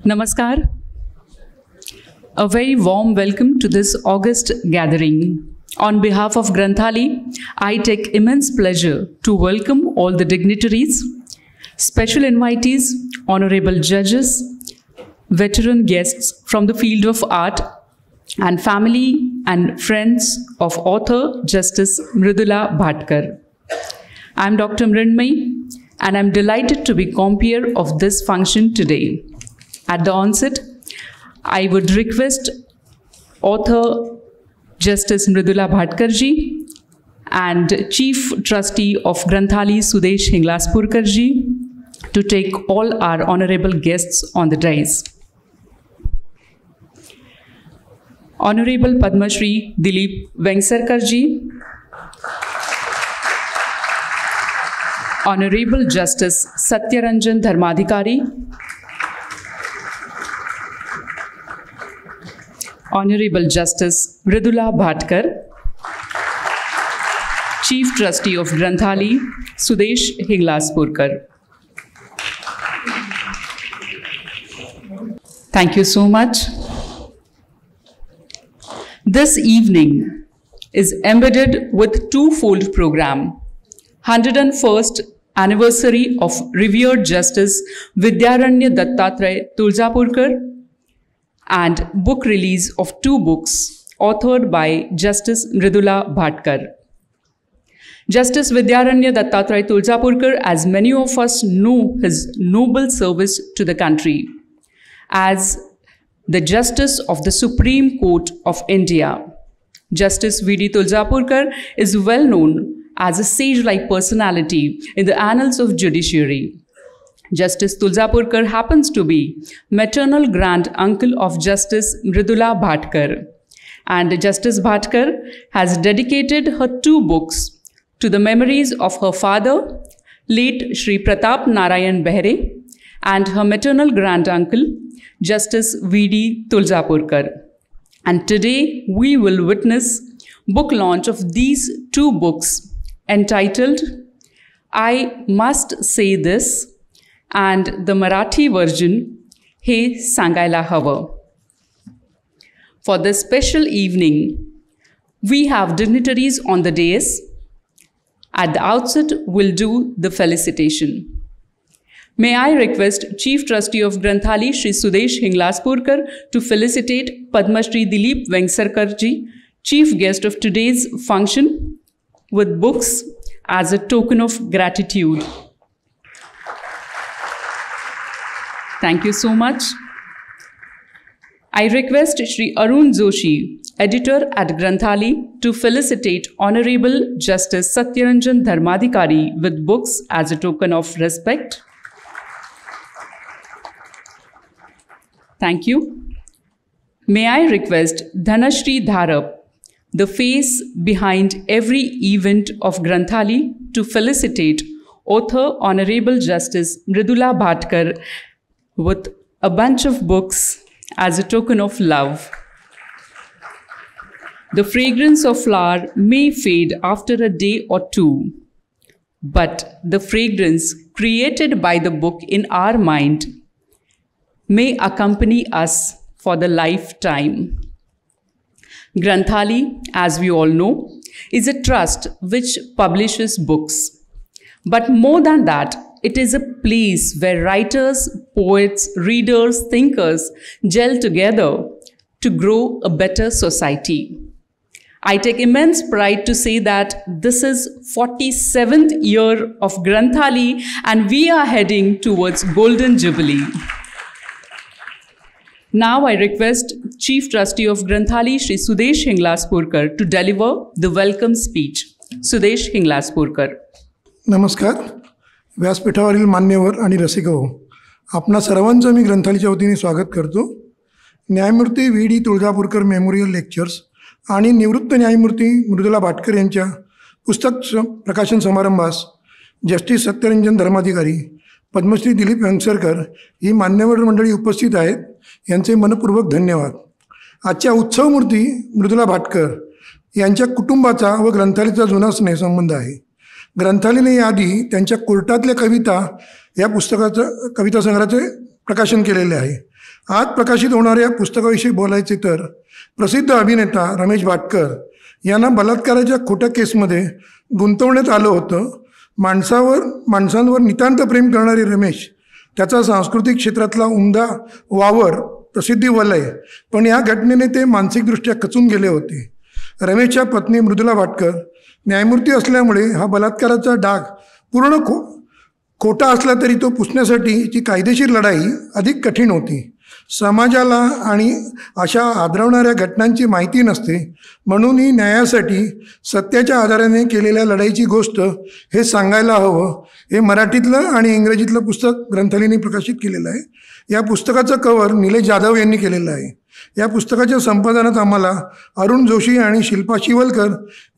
Namaskar. A very warm welcome to this August gathering. On behalf of Granthali, I take immense pleasure to welcome all the dignitaries, special invitees, honorable judges, veteran guests from the field of art, and family and friends of author Justice Mridula Bhatkar. I am Dr. Mrinmayee, and I am delighted to be compeer of this function today. At the onset, I would request author Justice Mridula Bhatkar ji and Chief Trustee of Granthali Sudesh Hinglaspurkar ji to take all our honorable guests on the dais. Honorable Padma Shri Dilip Vengsarkar ji, Honorable Justice Satyaranjan Dharmadhikari, Honorable Justice Mridula Bhatkar, Chief Trustee of Granthali, Sudesh Hinglaspurkar. Thank you so much. This evening is embedded with twofold program: 101st anniversary of revered Justice Vidyaranya Dattatray Tulsapurkar and book release of two books authored by Justice Mridula Bhatkar. Justice Vidyaranya Dattatray Tulsapurkar, as many of us know his noble service to the country as the Justice of the Supreme Court of India. Justice V.D. Tulsapurkar is well known as a sage-like personality in the annals of judiciary. Justice Tulsapurkar happens to be maternal grand uncle of Justice Mridula Bhatkar, and Justice Bhatkar has dedicated her two books to the memories of her father, late Shri Pratap Narayan Behre, and her maternal grand uncle, Justice V.D. Tulsapurkar. And today we will witness book launch of these two books entitled I Must Say This and the Marathi version, He Sangaila Hava. For this special evening, we have dignitaries on the dais. At the outset, we'll do the felicitation. May I request Chief Trustee of Granthali, Shri Sudesh Hinglaspurkar, to felicitate Padma Shri Dilip Vengsarkar ji, Chief Guest of today's function, with books as a token of gratitude. Thank you so much. I request Shri Arun Joshi, editor at Granthali, to felicitate Honorable Justice Satyaranjan Dharmadhikari with books as a token of respect. Thank you. May I request Dhanashri Dharap, the face behind every event of Granthali, to felicitate author Honorable Justice Mridula Bhatkar with a bunch of books as a token of love. The fragrance of flower may fade after a day or two, but the fragrance created by the book in our mind may accompany us for the lifetime. Granthali, as we all know, is a trust which publishes books. But more than that, it is a place where writers, poets, readers, thinkers gel together to grow a better society. I take immense pride to say that this is 47th year of Granthali and we are heading towards Golden Jubilee. Now I request Chief Trustee of Granthali, Shri Sudesh Hinglaspurkar, to deliver the welcome speech. Sudesh Hinglaspurkar. नमस्कार. व्यासपीठावरील मान्यवर आणि रसिक हो, आपणा सर्वांचं मी ग्रंथालीच्या वतीने स्वागत करतो. न्यायमूर्ती V.D. तुळजापूरकर मेमोरियल लेक्चर्स आणि निवृत्त न्यायमूर्ती मृदुला भाटकर यांच्या पुस्तक प्रकाशन समारंभास जस्टिस सत्यरंजन धर्माधिकारी, पद्मश्री दिलीप वेंगसरकर ही मान्यवर मंडळी उपस्थित आहेत. यांचे मनपूर्वक धन्यवाद. आजच्या उत्सवमूर्ती मृदुला भाटकर यांच्या कुटुंबाचा व ग्रंथालीचा जुना स्नेहसंबंध आहे. ग्रंथालीने याआधी त्यांच्या कोर्टातल्या कविता या पुस्तकाचं कविता संग्रहाचे प्रकाशन केलेले आहे. आज प्रकाशित होणाऱ्या पुस्तकाविषयी बोलायचे तर प्रसिद्ध अभिनेता रमेश भाटकर यांना बलात्काराच्या खोट्या केसमध्ये गुंतवण्यात आलं होतं. माणसांवर नितांत प्रेम करणारे रमेश, त्याचा सांस्कृतिक क्षेत्रातला उमदा वावर, प्रसिद्धी वलय, पण या घटनेने ते मानसिकदृष्ट्या खचून गेले होते. रमेशच्या पत्नी मृदुला भाटकर न्यायमूर्ती असल्यामुळे हा बलात्काराचा डाग पूर्ण खोटा असला तरी तो पुसण्यासाठीची कायदेशीर लढाई अधिक कठीण होती. समाजाला आणि अशा आदरवणाऱ्या घटनांची माहिती नसते, म्हणून ही न्यायासाठी सत्याच्या आधाराने केलेल्या लढाईची गोष्ट हे सांगायला हवं. हे मराठीतलं आणि इंग्रजीतलं पुस्तक ग्रंथालयाने प्रकाशित केलेलं आहे. या पुस्तकाचं कव्हर निलेश जाधव यांनी केलेलं आहे. या पुस्तकाच्या संपादनात आम्हाला अरुण जोशी आणि शिल्पा शिवलकर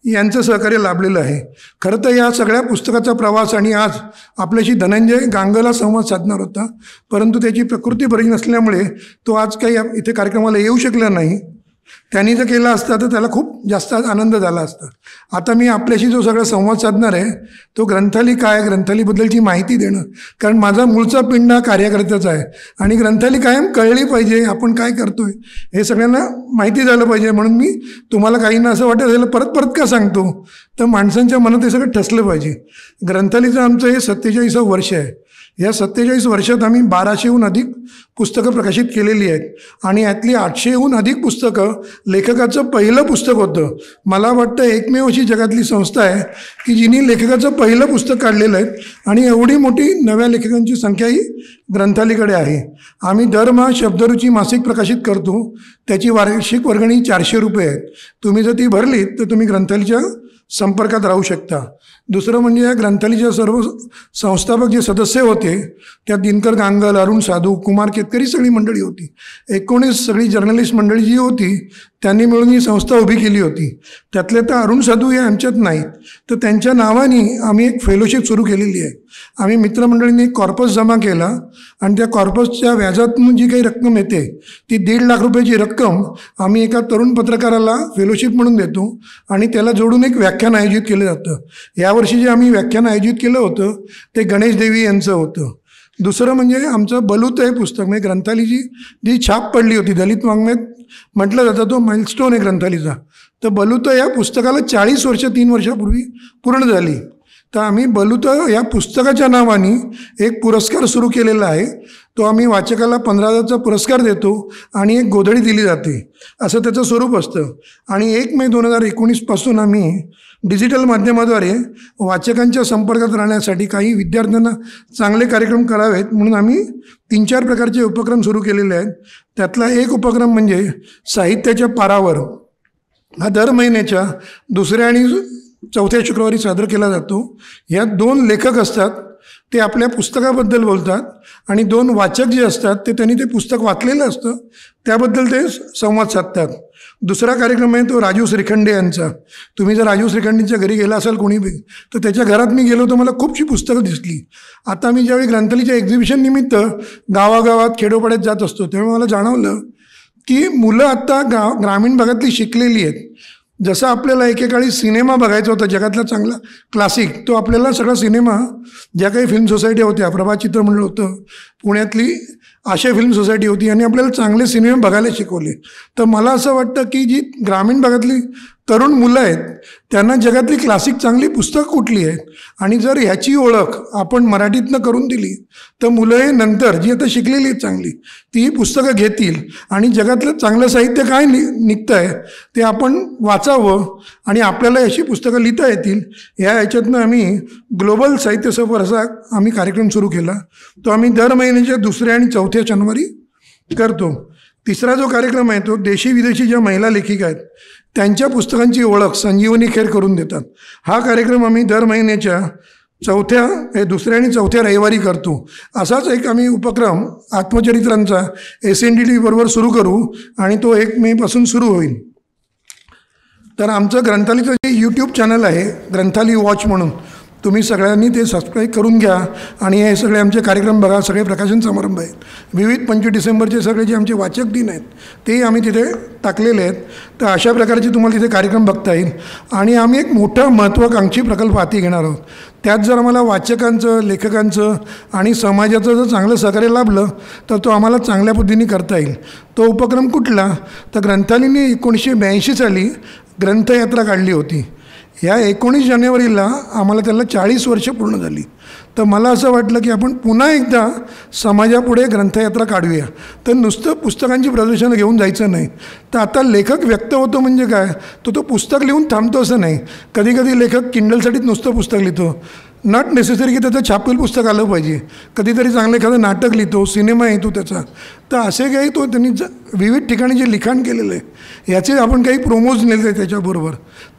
यांचं सहकार्य लाभलेलं आहे. खरं तर या सगळ्या पुस्तकाचा प्रवास आणि आज आपल्याशी धनंजय गांगला संवाद साधणार होता, परंतु त्याची प्रकृती बरी नसल्यामुळे तो आज काही इथे कार्यक्रमाला येऊ शकला नाही. त्यांनी जर केला असता तर त्याला खूप जास्त आनंद झाला असता. आता मी आपल्याशी जो सगळा संवाद साधणार आहे तो ग्रंथालय काय, ग्रंथालयाबद्दलची माहिती देणं, कारण माझा मूळचा पिंड हा कार्यकर्त्याचा आहे आणि ग्रंथालय कायम कळली पाहिजे, आपण काय करतोय हे सगळ्यांना माहिती झालं पाहिजे. म्हणून मी तुम्हाला काहींना असं वाटत असेल परत परत का सांगतो, तर माणसांच्या मनात हे सगळं ठसलं पाहिजे. ग्रंथालयाचं आमचं हे 47वं वर्ष आहे. या 47 वर्षात आम्ही 1200हून अधिक पुस्तकं प्रकाशित केलेली आहेत आणि यातली 800हून अधिक पुस्तकं लेखकाचं पहिलं पुस्तक होतं. मला वाटतं एकमेव अशी जगातली संस्था आहे की जिने लेखकाचं पहिलं पुस्तक काढलेलं आहे आणि एवढी मोठी नव्या लेखकांची संख्याही ग्रंथालयाकडे आहे. आम्ही दरमहा शब्दरुची मासिक प्रकाशित करतो. त्याची वार्षिक वर्गणी 400 रुपये आहेत. तुम्ही जर ती भरलीत तर तुम्ही ग्रंथालयाच्या संपर्कात राहू शकता. दुसरं म्हणजे या ग्रंथालयाच्या सर्व संस्थापक जे सदस्य होते त्यात दिनकर गांगल, अरुण साधू, कुमार केतकरी सगळी मंडळी होती. 19 सगळी जर्नलिस्ट मंडळी जी होती त्यांनी मिळून ही संस्था उभी केली होती. त्यातले तर अरुण साधू हे आमच्यात नाहीत, तर त्यांच्या नावाने आम्ही एक फेलोशिप सुरू केलेली आहे. आम्ही मित्रमंडळींनी एक कॉर्पस जमा केला आणि त्या कॉर्पसच्या व्याजातून जी काही रक्कम येते ती 1.5 लाख रुपयाची रक्कम आम्ही एका तरुण पत्रकाराला फेलोशिप म्हणून देतो आणि त्याला जोडून एक व्याख्यान आयोजित केलं जातं. यावर्षी जे आम्ही व्याख्यान आयोजित केलं होतं ते गणेश देवी यांचं होतं. दुसरं म्हणजे आमचं बलूत हे पुस्तक, म्हणजे ग्रंथालयाची जी छाप पडली होती, दलित वाङ्मयात म्हटलं जातं तो माइलस्टोन आहे ग्रंथालयाचा. तर बलूत या पुस्तकाला 40 वर्ष 3 वर्षापूर्वी पूर्ण झाली. तर आम्ही बलूत या पुस्तकाच्या नावाने एक पुरस्कार सुरू केलेला आहे. तो आम्ही वाचकाला 15,000चा पुरस्कार देतो आणि एक गोधडी दिली जाते, असं त्याचं स्वरूप असतं. आणि 1 मे 2019 आम्ही डिजिटल माध्यमाद्वारे वाचकांच्या संपर्कात राहण्यासाठी काही विद्यार्थ्यांना चांगले कार्यक्रम करावेत म्हणून आम्ही 3-4 प्रकारचे उपक्रम सुरू केलेले आहेत. त्यातला एक उपक्रम म्हणजे साहित्याच्या पारावर. हा दर महिन्याच्या 2ऱ्या आणि 4थ्या शुक्रवारी सादर केला जातो. यात 2 लेखक असतात, ते आपल्या पुस्तकाबद्दल बोलतात आणि 2 वाचक जे असतात ते त्यांनी ते पुस्तक वाचलेलं असतं त्याबद्दल ते संवाद साधतात. दुसरा कार्यक्रम आहे तो राजू श्रीखंडे यांचा. तुम्ही जर राजू श्रीखंडेंच्या घरी गेला असाल कोणी बी, तर त्याच्या घरात मी गेलो तर मला खूपशी पुस्तकं दिसली. आता मी ज्यावेळी ग्रंथालयाच्या एक्झिबिशन निमित्त गावागावात खेडोपाड्यात जात असतो तेव्हा मला जाणवलं की मुलं आत्ता ग्रामीण भागातली शिकलेली आहेत. जसं आपल्याला एकेकाळी सिनेमा बघायचा होता जगातला चांगला क्लासिक, तो आपल्याला सगळा सिनेमा ज्या काही फिल्म सोसायटी होत्या, प्रभा चित्रमंडळ होतं, पुण्यातली आशा फिल्म सोसायटी होती, आणि आपल्याला चांगले सिनेमे बघायला शिकवले. तर मला असं वाटतं की जी ग्रामीण भागातली तरुण मुलं आहेत त्यांना जगातली क्लासिक चांगली पुस्तकं कुठली आहेत, आणि जर ह्याची ओळख आपण मराठीतनं करून दिली तर मुलं हे नंतर जी आता शिकलेली आहेत चांगली ती पुस्तकं घेतील आणि जगातलं चांगलं साहित्य काय निघतं आहे ते आपण वाचावं आणि आपल्याला अशी पुस्तकं लिहिता येतील. ह्याच्यातनं आम्ही ग्लोबल साहित्य सफर असा आम्ही कार्यक्रम सुरू केला. तो आम्ही दर महिन्याच्या 2ऱ्या आणि 4थ्या शनिवारी करतो. तिसरा जो कार्यक्रम आहे तो देशी विदेशी ज्या महिला लेखिका आहेत त्यांच्या पुस्तकांची ओळख संजीवनी खेर करून देतात. हा कार्यक्रम आम्ही दर महिन्याच्या 2ऱ्या आणि 4थ्या रविवारी करतो. असाच एक आम्ही उपक्रम आत्मचरित्रांचा SNDT बरोबर सुरू करू आणि तो 1 मेपासून सुरू होईल. तर आमचं ग्रंथालयाचं जे YouTube चॅनल आहे ग्रंथालय वॉच म्हणून, तुम्ही सगळ्यांनी ते सबस्क्राईब करून घ्या आणि हे सगळे आमचे कार्यक्रम बघा. सगळे प्रकाशन समारंभ आहेत, विविध 25 डिसेंबरचे सगळे जे आमचे वाचक दिन आहेत तेही आम्ही तिथे टाकलेले आहेत. तर अशा प्रकारचे तुम्हाला तिथे कार्यक्रम बघता येईल. आणि आम्ही एक मोठा महत्त्वाकांक्षी प्रकल्प हाती घेणार आहोत. त्यात जर आम्हाला वाचकांचं, लेखकांचं आणि समाजाचं जर चांगलं सहकार्य लाभलं तर तो आम्हाला चांगल्या पद्धतीने करता येईल. तो उपक्रम कुठला, तर ग्रंथालयाने 1982 साली ग्रंथयात्रा काढली होती. या 19 जानेवारीला आम्हाला त्याला 40 वर्ष पूर्ण झाली. तर मला असं वाटलं की आपण पुन्हा एकदा समाजापुढे ग्रंथयात्रा काढूया. तर नुसतं पुस्तकांची प्रदर्शनं घेऊन जायचं नाही. तर आता लेखक व्यक्त होतो म्हणजे काय, तो पुस्तक लिहून थांबतो असं नाही. कधी कधी लेखक किंडलसाठीच नुसतं पुस्तक लिहितो, नॉट नेसेसरी की त्याचं छापील पुस्तक आलं पाहिजे. कधीतरी चांगलं एखादं नाटक लिहितो, सिनेमा येतो त्याचा. तर असे काही तो त्यांनी विविध ठिकाणी जे लिखाण केलेलं आहे याचे आपण काही प्रोमोज नेले त्याच्याबरोबर,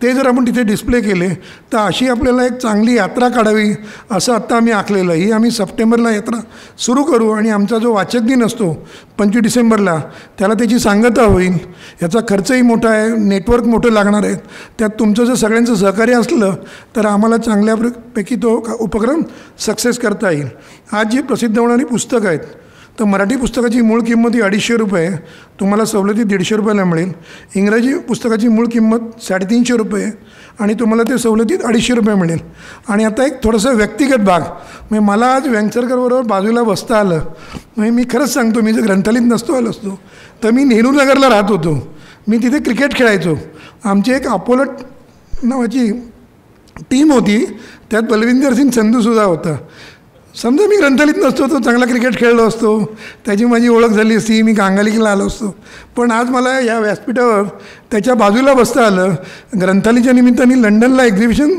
ते जर आपण तिथे डिस्प्ले केले तर अशी आपल्याला एक चांगली यात्रा काढावी असं आत्ता आम्ही आखलेलं आहे. ही आम्ही सप्टेंबरला यात्रा सुरू करू आणि आमचा जो वाचक दिन असतो 25 डिसेंबरला त्याला त्याची सांगता होईल. याचा खर्चही मोठा आहे, नेटवर्क मोठं लागणार आहे. त्यात तुमचं जर सगळ्यांचं सहकार्य असलं तर आम्हाला चांगल्यापैकी तो उपक्रम सक्सेस करता येईल. आज जी प्रसिद्ध होणारी पुस्तकं आहेत तर मराठी पुस्तकाची मूळ किंमत ही 250 रुपये, तुम्हाला सवलती 150 रुपयाला मिळेल. इंग्रजी पुस्तकाची मूळ किंमत 350 रुपये आणि तुम्हाला ते सवलतीत 250 रुपये मिळेल. आणि आता एक थोडंसं व्यक्तिगत भाग, म्हणजे मला आज वेंगसरकरबरोबर बाजूला बसता आलं. म्हणजे मी खरंच सांगतो, मी जर ग्रंथालयात नसतो आलो असतो तर मी नेहरू नगरला राहत होतो. मी तिथे क्रिकेट खेळायचो. आमची एक अपोलो नावाची टीम होती, त्यात बलविंदर सिंग संधूसुद्धा होता. समजा मी ग्रंथालयात नसतो तर चांगला क्रिकेट खेळलो असतो, त्याची माझी ओळख झाली असती, मी कांगालिकीला आलो असतो. पण आज मला या व्यासपीठावर त्याच्या बाजूला बसता आलं. ग्रंथालयाच्या निमित्ताने लंडनला एक्झिबिशन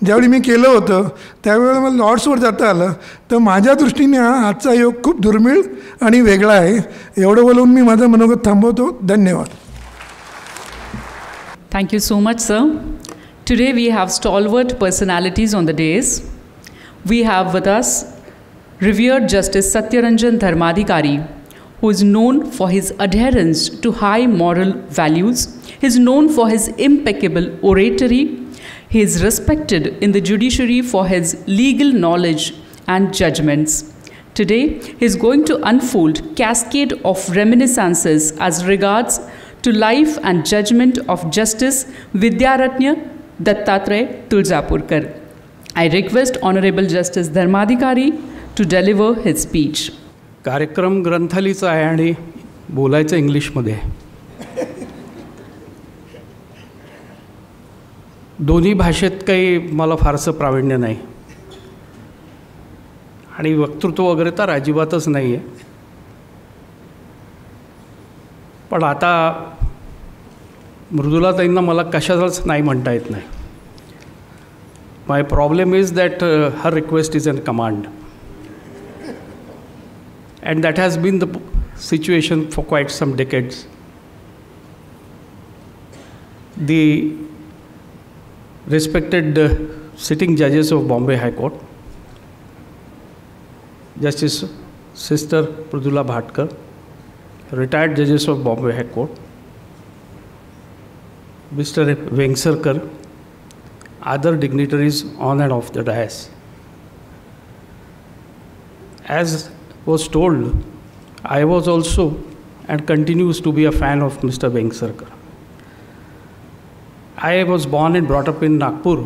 ज्यावेळी मी केलं होतं त्यावेळेला मला लॉर्ड्सवर जाता आलं. तर माझ्या दृष्टीने हा आजचा योग खूप दुर्मिळ आणि वेगळा आहे. एवढं बोलून मी माझं मनोगत थांबवतो. धन्यवाद. Thank you so much, sir. Today we have stalwart personalities on the dais. We have with us revered Justice Satyaranjan Dharmadhikari, who is known for his adherence to high moral values. He is known for his impeccable oratory. He is respected in the judiciary for his legal knowledge and judgments. Today, he is going to unfold cascade of reminiscences as regards to life and judgment of Justice Vidyaratnya Dattatray Tulzapurkar. I request Honorable Justice Dharmadhikari to deliver his speech. कार्यक्रम ग्रंथालयाचा आहे आणि बोलायचं इंग्लिशमध्ये. दोन्ही भाषेत काही मला फारसं प्रावीण्य नाही आणि वक्तृत्व वगैरे तर अजिबातच नाही आहे. पण आता मृदुलाताईंना मला कशाचाच नाही म्हणता येत नाही. My problem is that her request is an command, and that has been the situation for quite some decades. The respected sitting judges of Bombay High Court, Justice Sister Mridula Bhatkar, retired judges of Bombay High Court, Mr. Vengsarkar, other dignitaries on and off the dais. As was told, I was also and continues to be a fan of Mr. Vengsarkar. I was born and brought up in Nagpur,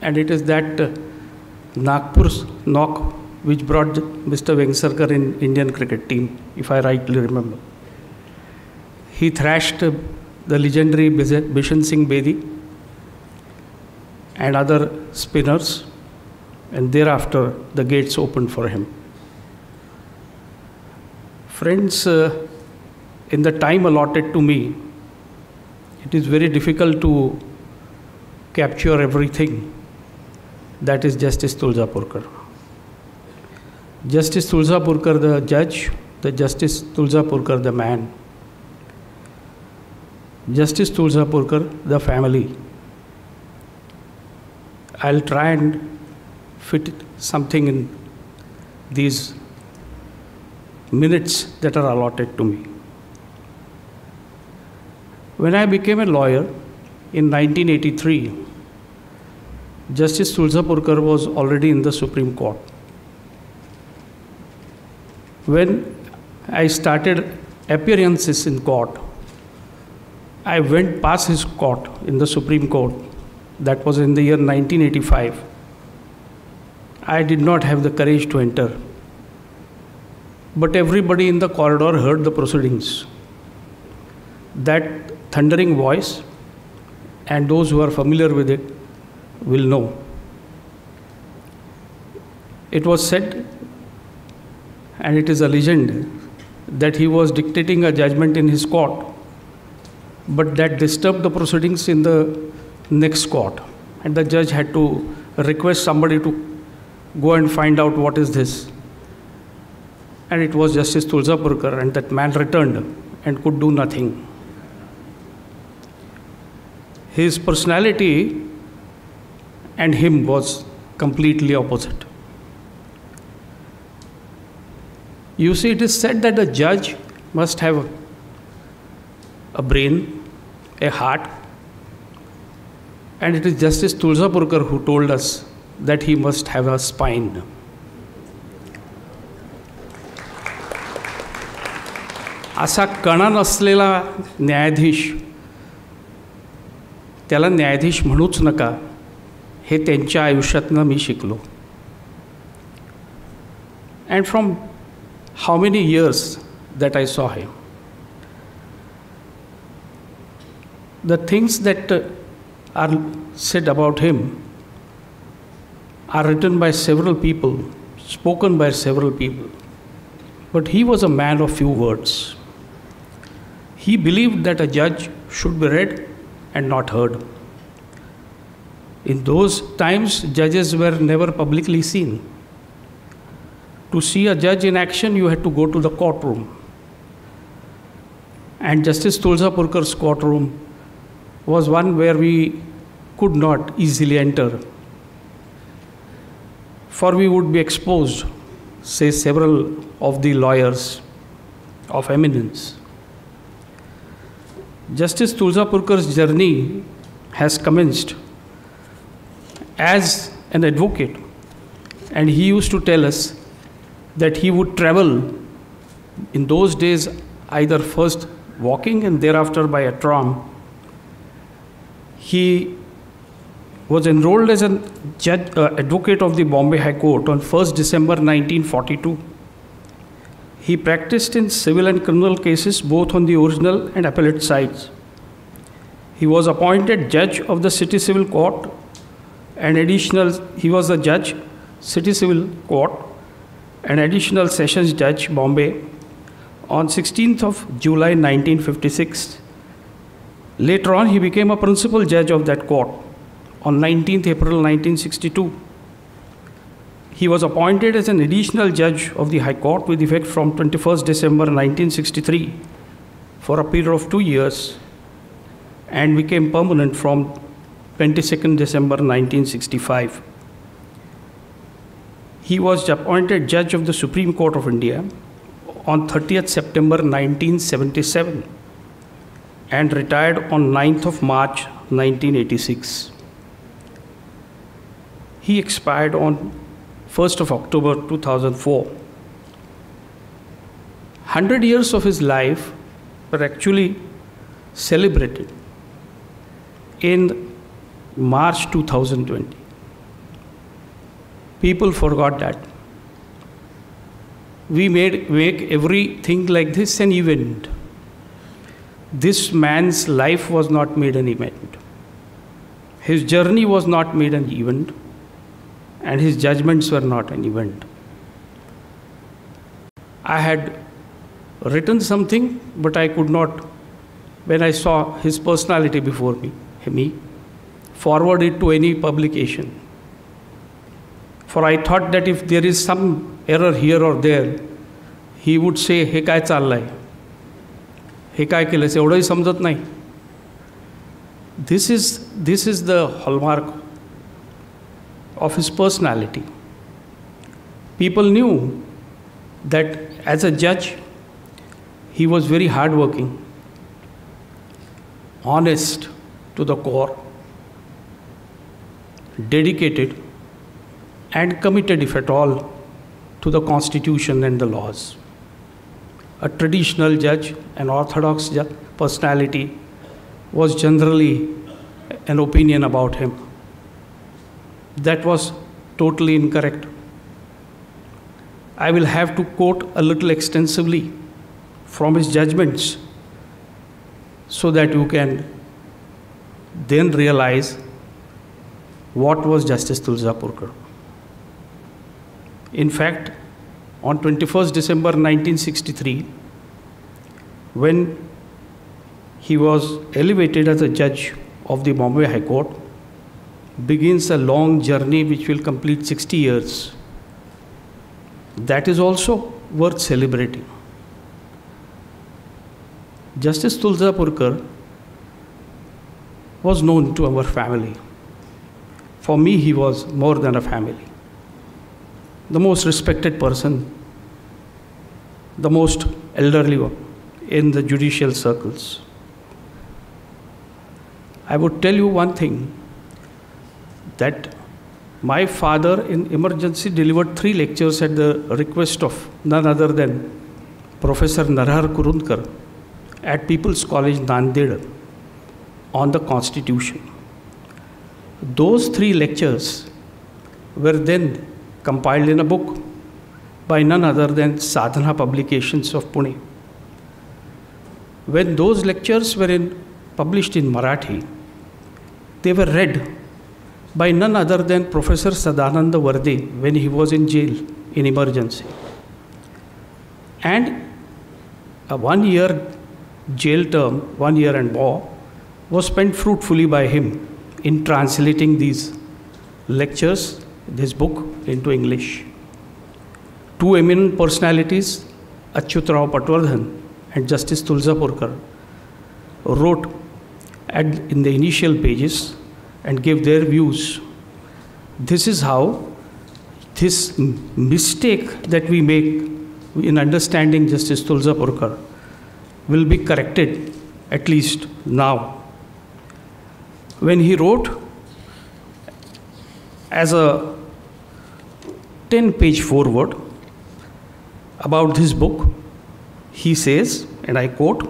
and it is that Nagpur's knock which brought Mr. Vengsarkar in Indian cricket team, if I rightly remember. He thrashed the legendary Bishan Singh Bedi and other spinners, and thereafter the gates opened for him. Friends, in the time allotted to me, it is very difficult to capture everything that is Justice Tulzapurkar. Justice Tulzapurkar the judge, the Justice Tulzapurkar the man, Justice Tulzapurkar the family. I'll try and fit something in these minutes that are allotted to me. When I became a lawyer in 1983, Justice Tulsapurkar was already in the Supreme Court. When I started appearances in court, I went past his court in the Supreme Court. That was in the year 1985. I did not have the courage to enter. But everybody in the corridor heard the proceedings. That thundering voice, and those who are familiar with it will know. It was said, and it is a legend, that he was dictating a judgment in his court, but that disturbed the proceedings in the next court, and the judge had to request somebody to go and find out what is this. And it was Justice Tulsapurkar, and that man returned and could do nothing. His personality and him was completely opposite. You see, it is said that a judge must have a brain, a heart, and it is Justice Tulsapurkar who told us that he must have a spine. असा कणा नसलेला न्यायाधीश, त्याला न्यायाधीश म्हणूच नका, हे त्यांच्या आयुष्यातनं मी शिकलो. And from how many years that I saw him, the things that are said about him are written by several people, spoken by several people. But he was a man of few words. He believed that a judge should be read and not heard. In those times, judges were never publicly seen. To see a judge in action, you had to go to the courtroom. And Justice Tulsapurkar's courtroom was one where we could not easily enter, for we would be exposed, say several of the lawyers of eminence. Justice Tulsapurkar's journey has commenced as an advocate, and he used to tell us that he would travel in those days either first walking and thereafter by a tram. He was enrolled as an advocate of the Bombay High Court on 1st December 1942. He practiced in civil and criminal cases both on the original and appellate sides. He was appointed judge of the City Civil Court and he was a judge, City Civil Court, and additional Sessions Judge, Bombay, on 16th of July 1956. Later on, he became a principal judge of that court on 19th April 1962. He was appointed as an additional judge of the High Court with effect from 21st December 1963 for a period of 2 years and became permanent from 22nd December 1965. He was appointed judge of the Supreme Court of India on 30th September 1977 and retired on 9th of March 1986. He expired on 1st of October 2004. 100 years of his life were actually celebrated in March 2020. People forgot that. We make everything like this an event. This man's life was not made an event. His journey was not made an event, and his judgments were not an event. I had written something, but I could not, when I saw his personality before me, forward it to any publication. For I thought that if there is some error here or there, he would say, "He काय चाललंय? हे काय केलंस? एवढंही समजत नाही." This is the hallmark of his personality. People knew that as a judge, he was very hardworking, honest to the core, dedicated, and committed, if at all, to the Constitution and the laws. A traditional judge, an orthodox personality, was generally an opinion about him. That was totally incorrect. I will have to quote a little extensively from his judgments so that you can then realize what was Justice Tulsapurkar. In fact, on 21st December 1963, when he was elevated as a judge of the Bombay High Court, begins a long journey which will complete 60 years. That is also worth celebrating. Justice Tulsapurkar was known to our family. For me, he was more than a family. The most respected person, the most elderly one in the judicial circles. I would tell you one thing, that my father in emergency delivered 3 lectures at the request of none other than Professor Narhar Kurundkar at People's College, Nanded, on the Constitution. Those 3 lectures were then compiled in a book by none other than Sadhana Publications of Pune. When those lectures were published in Marathi, they were read by none other than Professor Sadananda Varde when he was in jail in emergency. And a 1-year jail term, 1 year and more, was spent fruitfully by him in translating these lectures, this book, into English. 2 eminent personalities, Achyutrao Patwardhan and Justice Tulsapurkar, wrote in the initial pages and gave their views. This is how this mistake that we make in understanding Justice Tulsapurkar will be corrected, at least now. When he wrote as a 10-page foreword about this book, he says, and I quote,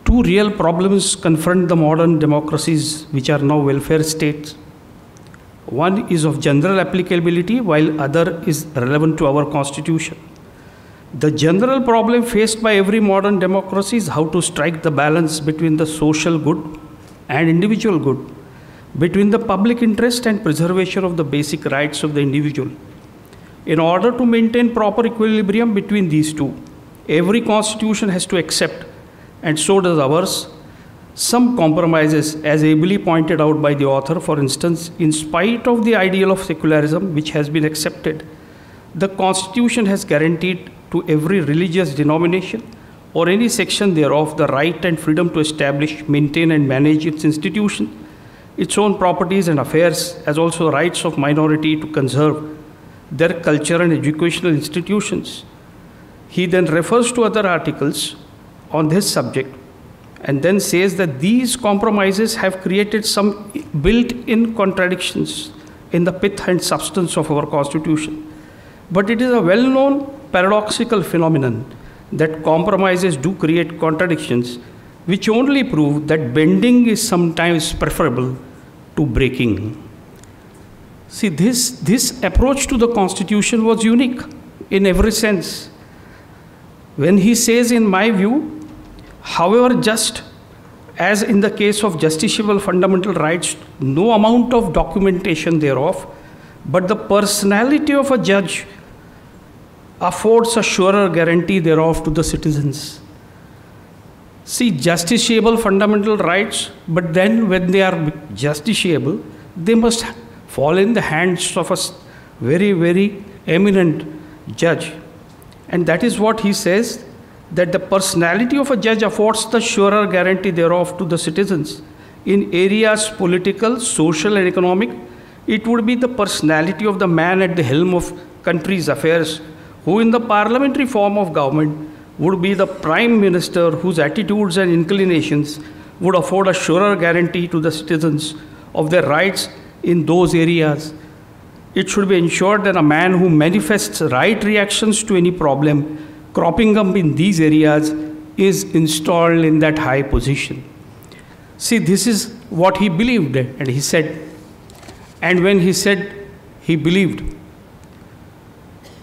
"Two real problems confront the modern democracies which are now welfare states. One is of general applicability, while other is relevant to our constitution. The general problem faced by every modern democracy is how to strike the balance between the social good and individual good, between the public interest and preservation of the basic rights of the individual. In order to maintain proper equilibrium between these two, every constitution has to accept, and so does ours, some compromises, as ably pointed out by the author. For instance, in spite of the ideal of secularism which has been accepted, the Constitution has guaranteed to every religious denomination or any section thereof the right and freedom to establish, maintain and manage its institution, its own properties and affairs, as also the rights of minority to conserve their culture and educational institutions." He then refers to other articles on this subject and then says that these compromises have created some built-in contradictions in the pith and substance of our Constitution. But it is a well-known paradoxical phenomenon that compromises do create contradictions, which only prove that bending is sometimes preferable to breaking. See, this approach to the Constitution was unique in every sense. When he says, in my view, however just as in the case of justiciable fundamental rights, no amount of documentation thereof, but the personality of a judge affords a surer guarantee thereof to the citizens. See, justiciable fundamental rights, but then when they are justiciable, they must fall in the hands of a very, very eminent judge. And that is what he says, that the personality of a judge affords the surer guarantee thereof to the citizens. In areas political, social and economic, it would be the personality of the man at the helm of country's affairs, who in the parliamentary form of government would be the prime minister, whose attitudes and inclinations would afford a surer guarantee to the citizens of their rights in those areas. It should be ensured that a man who manifests right reactions to any problem cropping up in these areas is installed in that high position. See, this is what he believed, and he said. And when he said he believed,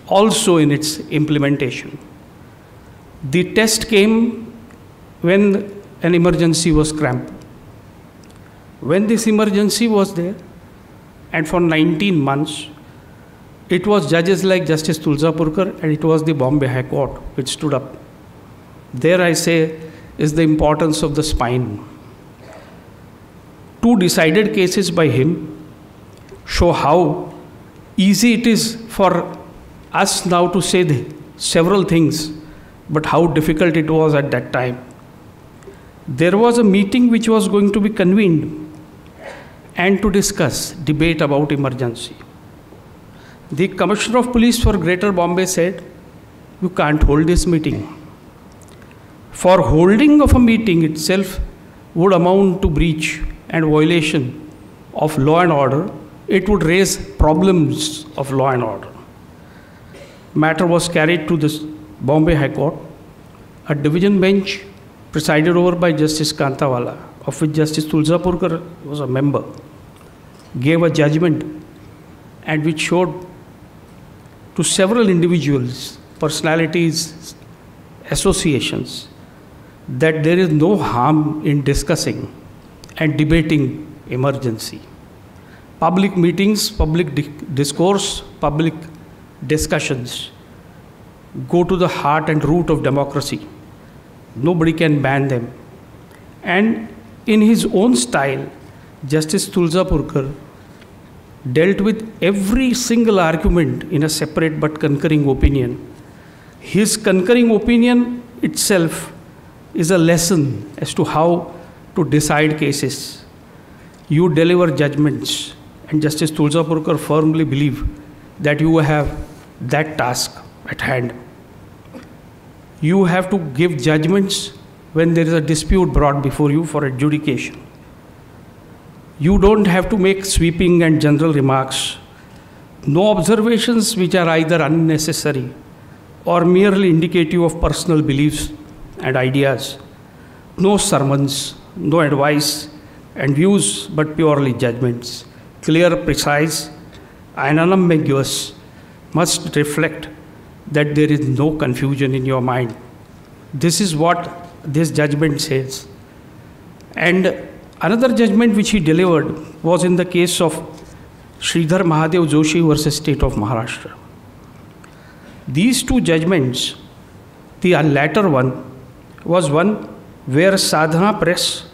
also in its implementation. The test came when an emergency was cramped. When this emergency was there, and for 19 months, it was judges like Justice Tulsapurkar and it was the Bombay High Court which stood up. There I say is the importance of the spine. 2 decided cases by him show how easy it is for us now to say several things, but how difficult it was at that time. There was a meeting which was going to be convened and to discuss, debate about emergency. The Commissioner of Police for Greater Bombay said, you can't hold this meeting. For holding of a meeting itself would amount to breach and violation of law and order. It would raise problems of law and order. Matter was carried to the Bombay High Court. A division bench presided over by Justice Kantawala, of which Justice Tulsapurkar was a member, gave a judgment and which showed to several individuals, personalities, associations, that there is no harm in discussing and debating emergency. Public meetings, public discourse, public discussions go to the heart and root of democracy. Nobody can ban them. And in his own style, Justice Tulsapurkar dealt with every single argument in a separate but concurring opinion. His concurring opinion itself is a lesson as to how to decide cases. You deliver judgments, and Justice Tulsapurkar firmly believed that you have that task at hand. You have to give judgments when there is a dispute brought before you for adjudication. You don't have to make sweeping and general remarks. No observations which are either unnecessary or merely indicative of personal beliefs and ideas. No sermons, no advice and views, but purely judgments. Clear, precise, and unambiguous, must reflect that there is no confusion in your mind. This is what this judgment says. And another judgment which he delivered was in the case of Sridhar Mahadev Joshi versus State of Maharashtra. These 2 judgments, the latter one was one where Sadhana Press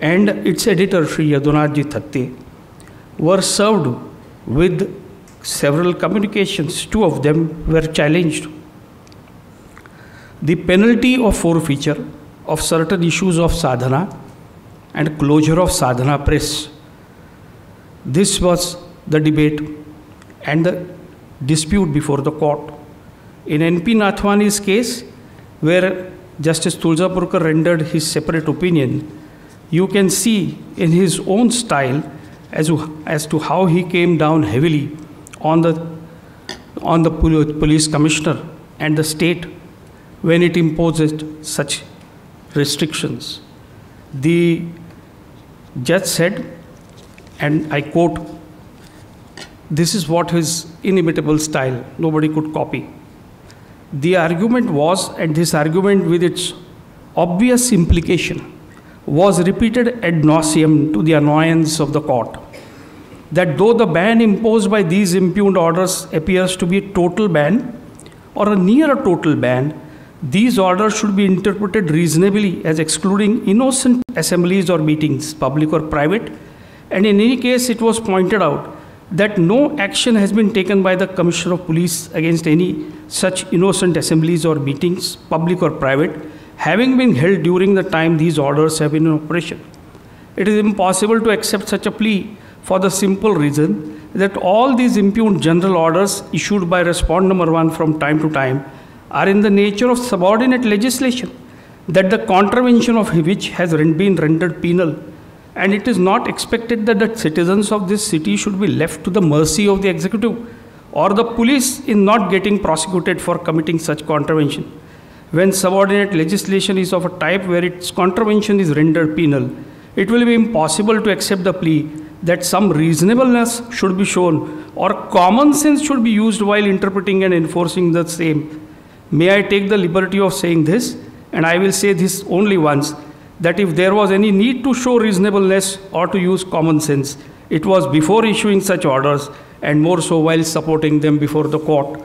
and its editor Sri Yadunathji Thatte were served with several communications. 2 of them were challenged. The penalty of forfeiture of certain issues of sadhana and closure of Sadhana Press. This was the debate and the dispute before the court. In N.P. Nathwani's case, where Justice Tulsapurkar rendered his separate opinion, you can see in his own style as to how he came down heavily on the police commissioner and the state when it imposes such restrictions. The judge said, and I quote, this is what his inimitable style, nobody could copy. The argument was, and this argument with its obvious implication was repeated ad nauseum to the annoyance of the court, that though the ban imposed by these impugned orders appears to be a total ban or a near a total ban, these orders should be interpreted reasonably as excluding innocent assemblies or meetings, public or private, and in any case it was pointed out that no action has been taken by the Commissioner of Police against any such innocent assemblies or meetings, public or private, having been held during the time these orders have been in operation. It is impossible to accept such a plea for the simple reason that all these impugned general orders issued by Respondent number 1 from time to time are in the nature of subordinate legislation, that the contravention of which has been rendered penal And it is not expected that the citizens of this city should be left to the mercy of the executive or the police in not getting prosecuted for committing such contravention. When subordinate legislation is of a type where its contravention is rendered penal, it will be impossible to accept the plea that some reasonableness should be shown or common sense should be used while interpreting and enforcing the same. May I take the liberty of saying this, and I will say this only once, that if there was any need to show reasonableness or to use common sense, it was before issuing such orders, and more so while supporting them before the court.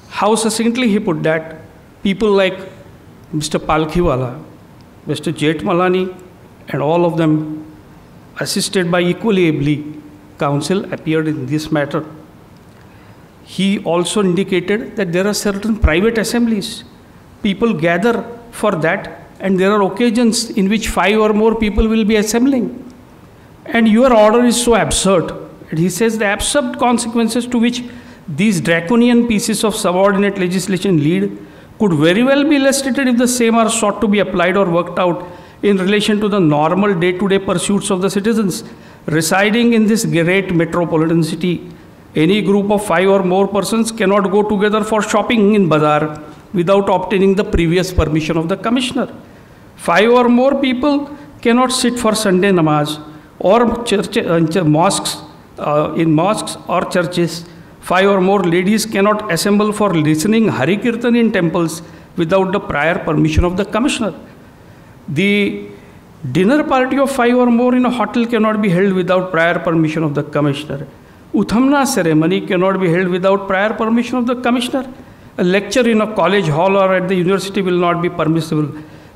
How succinctly he put that, people like Mr. Palkhiwala, Mr. Jethmalani, and all of them, assisted by equally ably counsel, appeared in this matter. He also indicated that there are certain private assemblies. People gather for that, and there are occasions in which 5 or more people will be assembling. And your order is so absurd. And he says the absurd consequences to which these draconian pieces of subordinate legislation lead could very well be illustrated if the same are sought to be applied or worked out in relation to the normal day-to-day pursuits of the citizens residing in this great metropolitan city. Any group of 5 or more persons cannot go together for shopping in bazaar without obtaining the previous permission of the commissioner. 5 or more people cannot sit for Sunday namaz or in mosques or churches. 5 or more ladies cannot assemble for listening Hari Kirtan in temples without the prior permission of the commissioner. The dinner party of 5 or more in a hotel cannot be held without prior permission of the commissioner. Uthamna ceremony cannot be held without prior permission of the commissioner. A lecture in a college hall or at the university will not be permissible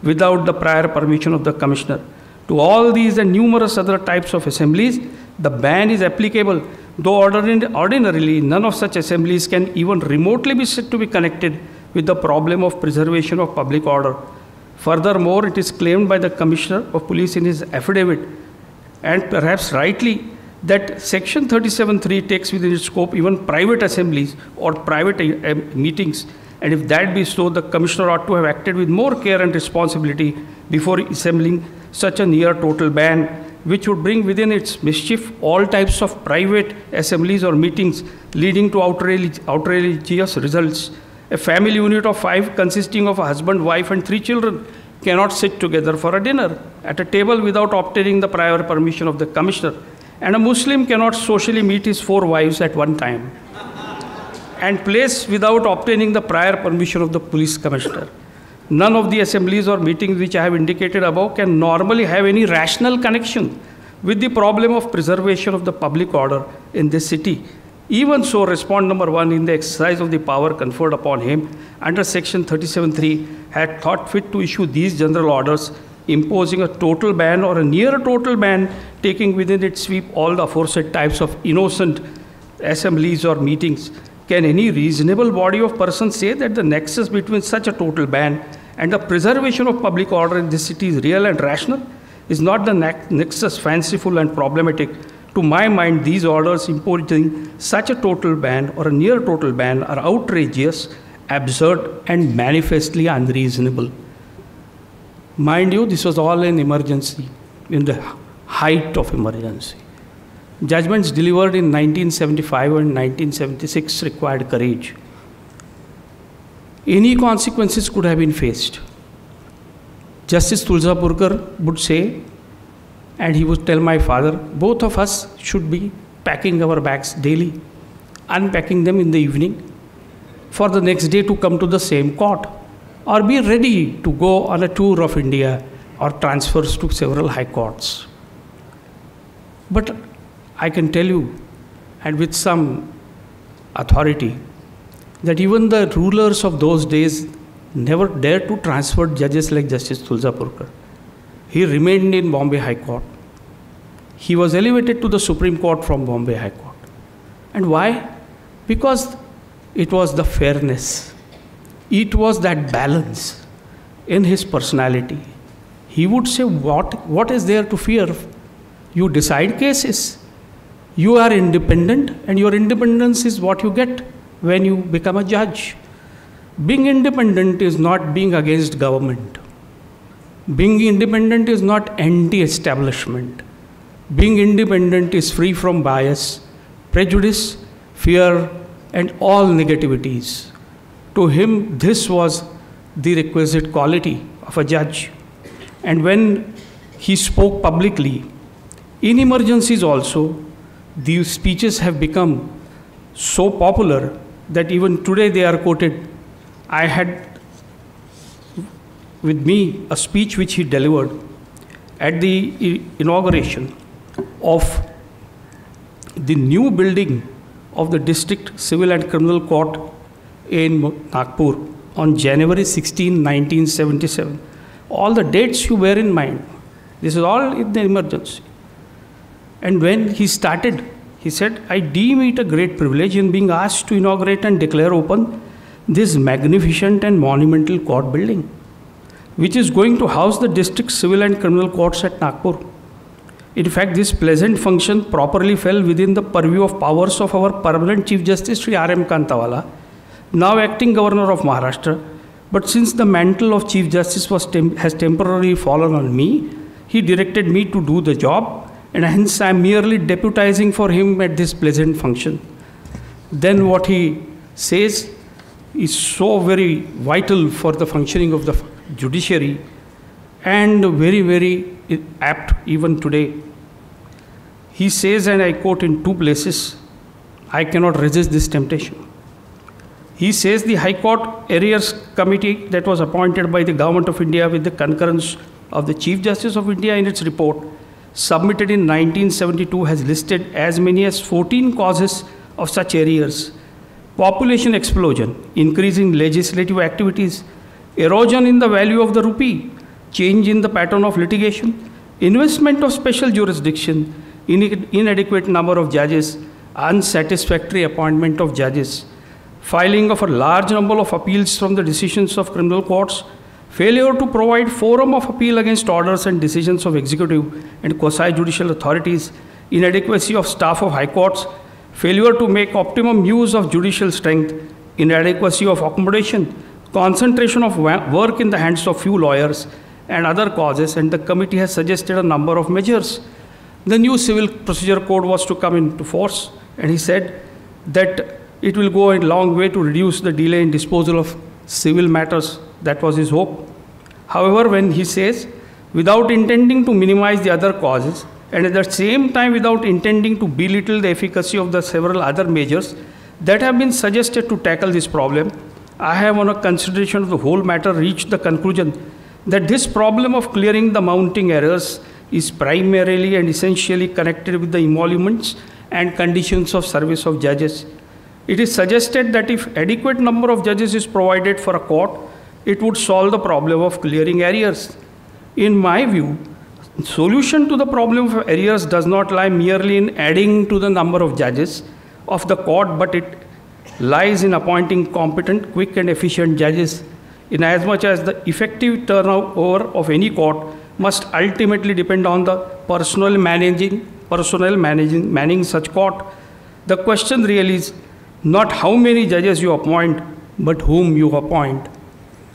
without the prior permission of the commissioner. To all these and numerous other types of assemblies, the ban is applicable, though ordinarily none of such assemblies can even remotely be said to be connected with the problem of preservation of public order. Furthermore, it is claimed by the Commissioner of Police in his affidavit, and perhaps rightly, that Section 37(3) takes within its scope even private assemblies or private meetings, and if that be so, the Commissioner ought to have acted with more care and responsibility before assembling such a near total ban, which would bring within its mischief all types of private assemblies or meetings leading to outrageous results. A family unit of 5 consisting of a husband, wife, and 3 children cannot sit together for a dinner at a table without obtaining the prior permission of the commissioner. And a Muslim cannot socially meet his 4 wives at one time and place without obtaining the prior permission of the police commissioner. None of the assemblies or meetings which I have indicated above can normally have any rational connection with the problem of preservation of the public order in this city. Even so, Respondent number 1, in the exercise of the power conferred upon him under Section 37(3), had thought fit to issue these general orders imposing a total ban or a near total ban, taking within its sweep all the aforesaid types of innocent assemblies or meetings. Can any reasonable body of persons say that the nexus between such a total ban and the preservation of public order in this city is real and rational? Is not the nexus fanciful and problematic? To my mind, these orders imposing such a total ban or a near total ban are outrageous, absurd, and manifestly unreasonable. Mind you, this was all an emergency, in the height of emergency. Judgments delivered in 1975 and 1976 required courage. Any consequences could have been faced. Justice Tulsapurkar would say, and he would tell my father, both of us should be packing our bags daily, unpacking them in the evening for the next day to come to the same court, or be ready to go on a tour of India or transfers to several high courts. But I can tell you, and with some authority, that even the rulers of those days never dared to transfer judges like Justice Tulsapurkar. He remained in Bombay High Court. He was elevated to the Supreme Court from Bombay High Court. And why? Because it was the fairness. It was that balance in his personality. He would say, what is there to fear? You decide cases. You are independent, and your independence is what you get when you become a judge. Being independent is not being against government. Being independent is not anti-establishment. Being independent is free from bias, prejudice, fear, and all negativities. To him, this was the requisite quality of a judge. And when he spoke publicly, in emergencies also, these speeches have become so popular that even today they are quoted. I had with me a speech which he delivered at the inauguration of the new building of the District Civil and Criminal Court in Nagpur on January 16, 1977. All the dates you bear in mind. This is all in the emergency. And when he started, he said, I deem it a great privilege in being asked to inaugurate and declare open this magnificent and monumental court building, which is going to house the District Civil and Criminal Courts at Nagpur. In fact, this pleasant function properly fell within the purview of powers of our permanent Chief Justice Sri R.M. Kantawala, now acting Governor of Maharashtra. But since the mantle of Chief Justice has temporarily fallen on me, he directed me to do the job, and hence I am merely deputizing for him at this pleasant function. Then what he says is so very vital for the functioning of the judiciary and very, very apt even today. He says, and I quote in two places, I cannot resist this temptation. He says the High Court Arrears Committee that was appointed by the Government of India with the concurrence of the Chief Justice of India in its report submitted in 1972 has listed as many as 14 causes of such arrears: population explosion, increase in legislative activities, erosion in the value of the rupee, change in the pattern of litigation, investment of special jurisdiction, inadequate number of judges, unsatisfactory appointment of judges, filing of a large number of appeals from the decisions of criminal courts, failure to provide forum of appeal against orders and decisions of executive and quasi-judicial authorities, inadequacy of staff of high courts, failure to make optimum use of judicial strength, inadequacy of accommodation, concentration of work in the hands of few lawyers, and other causes, and the committee has suggested a number of measures. The new Civil Procedure Code was to come into force, and he said that it will go a long way to reduce the delay in disposal of civil matters. That was his hope. However, when he says, without intending to minimize the other causes, and at the same time without intending to belittle the efficacy of the several other measures that have been suggested to tackle this problem, I have, on a consideration of the whole matter, reached the conclusion that this problem of clearing the mounting errors is primarily and essentially connected with the emoluments and conditions of service of judges. It is suggested that if adequate number of judges is provided for a court, it would solve the problem of clearing arrears. In my view, solution to the problem of arrears does not lie merely in adding to the number of judges of the court, but it lies in appointing competent, quick and efficient judges, inasmuch as the effective turnover of any court must ultimately depend on the personnel manning such court. The question really is not how many judges you appoint, but whom you appoint.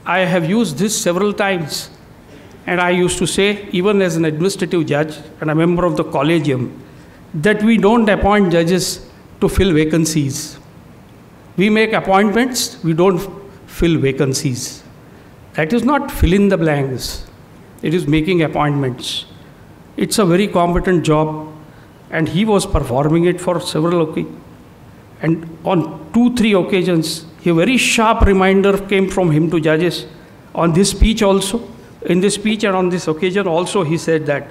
I have used this several times, and I used to say, even as an administrative judge and a member of the collegium, that we don't appoint judges to fill vacancies. We make appointments, we don't fill vacancies. That is not fill in the blanks. It is making appointments. It's a very competent job, and he was performing it for several occasions. And on 2-3 occasions, a very sharp reminder came from him to judges. On this speech also, in this speech and on this occasion also, he said that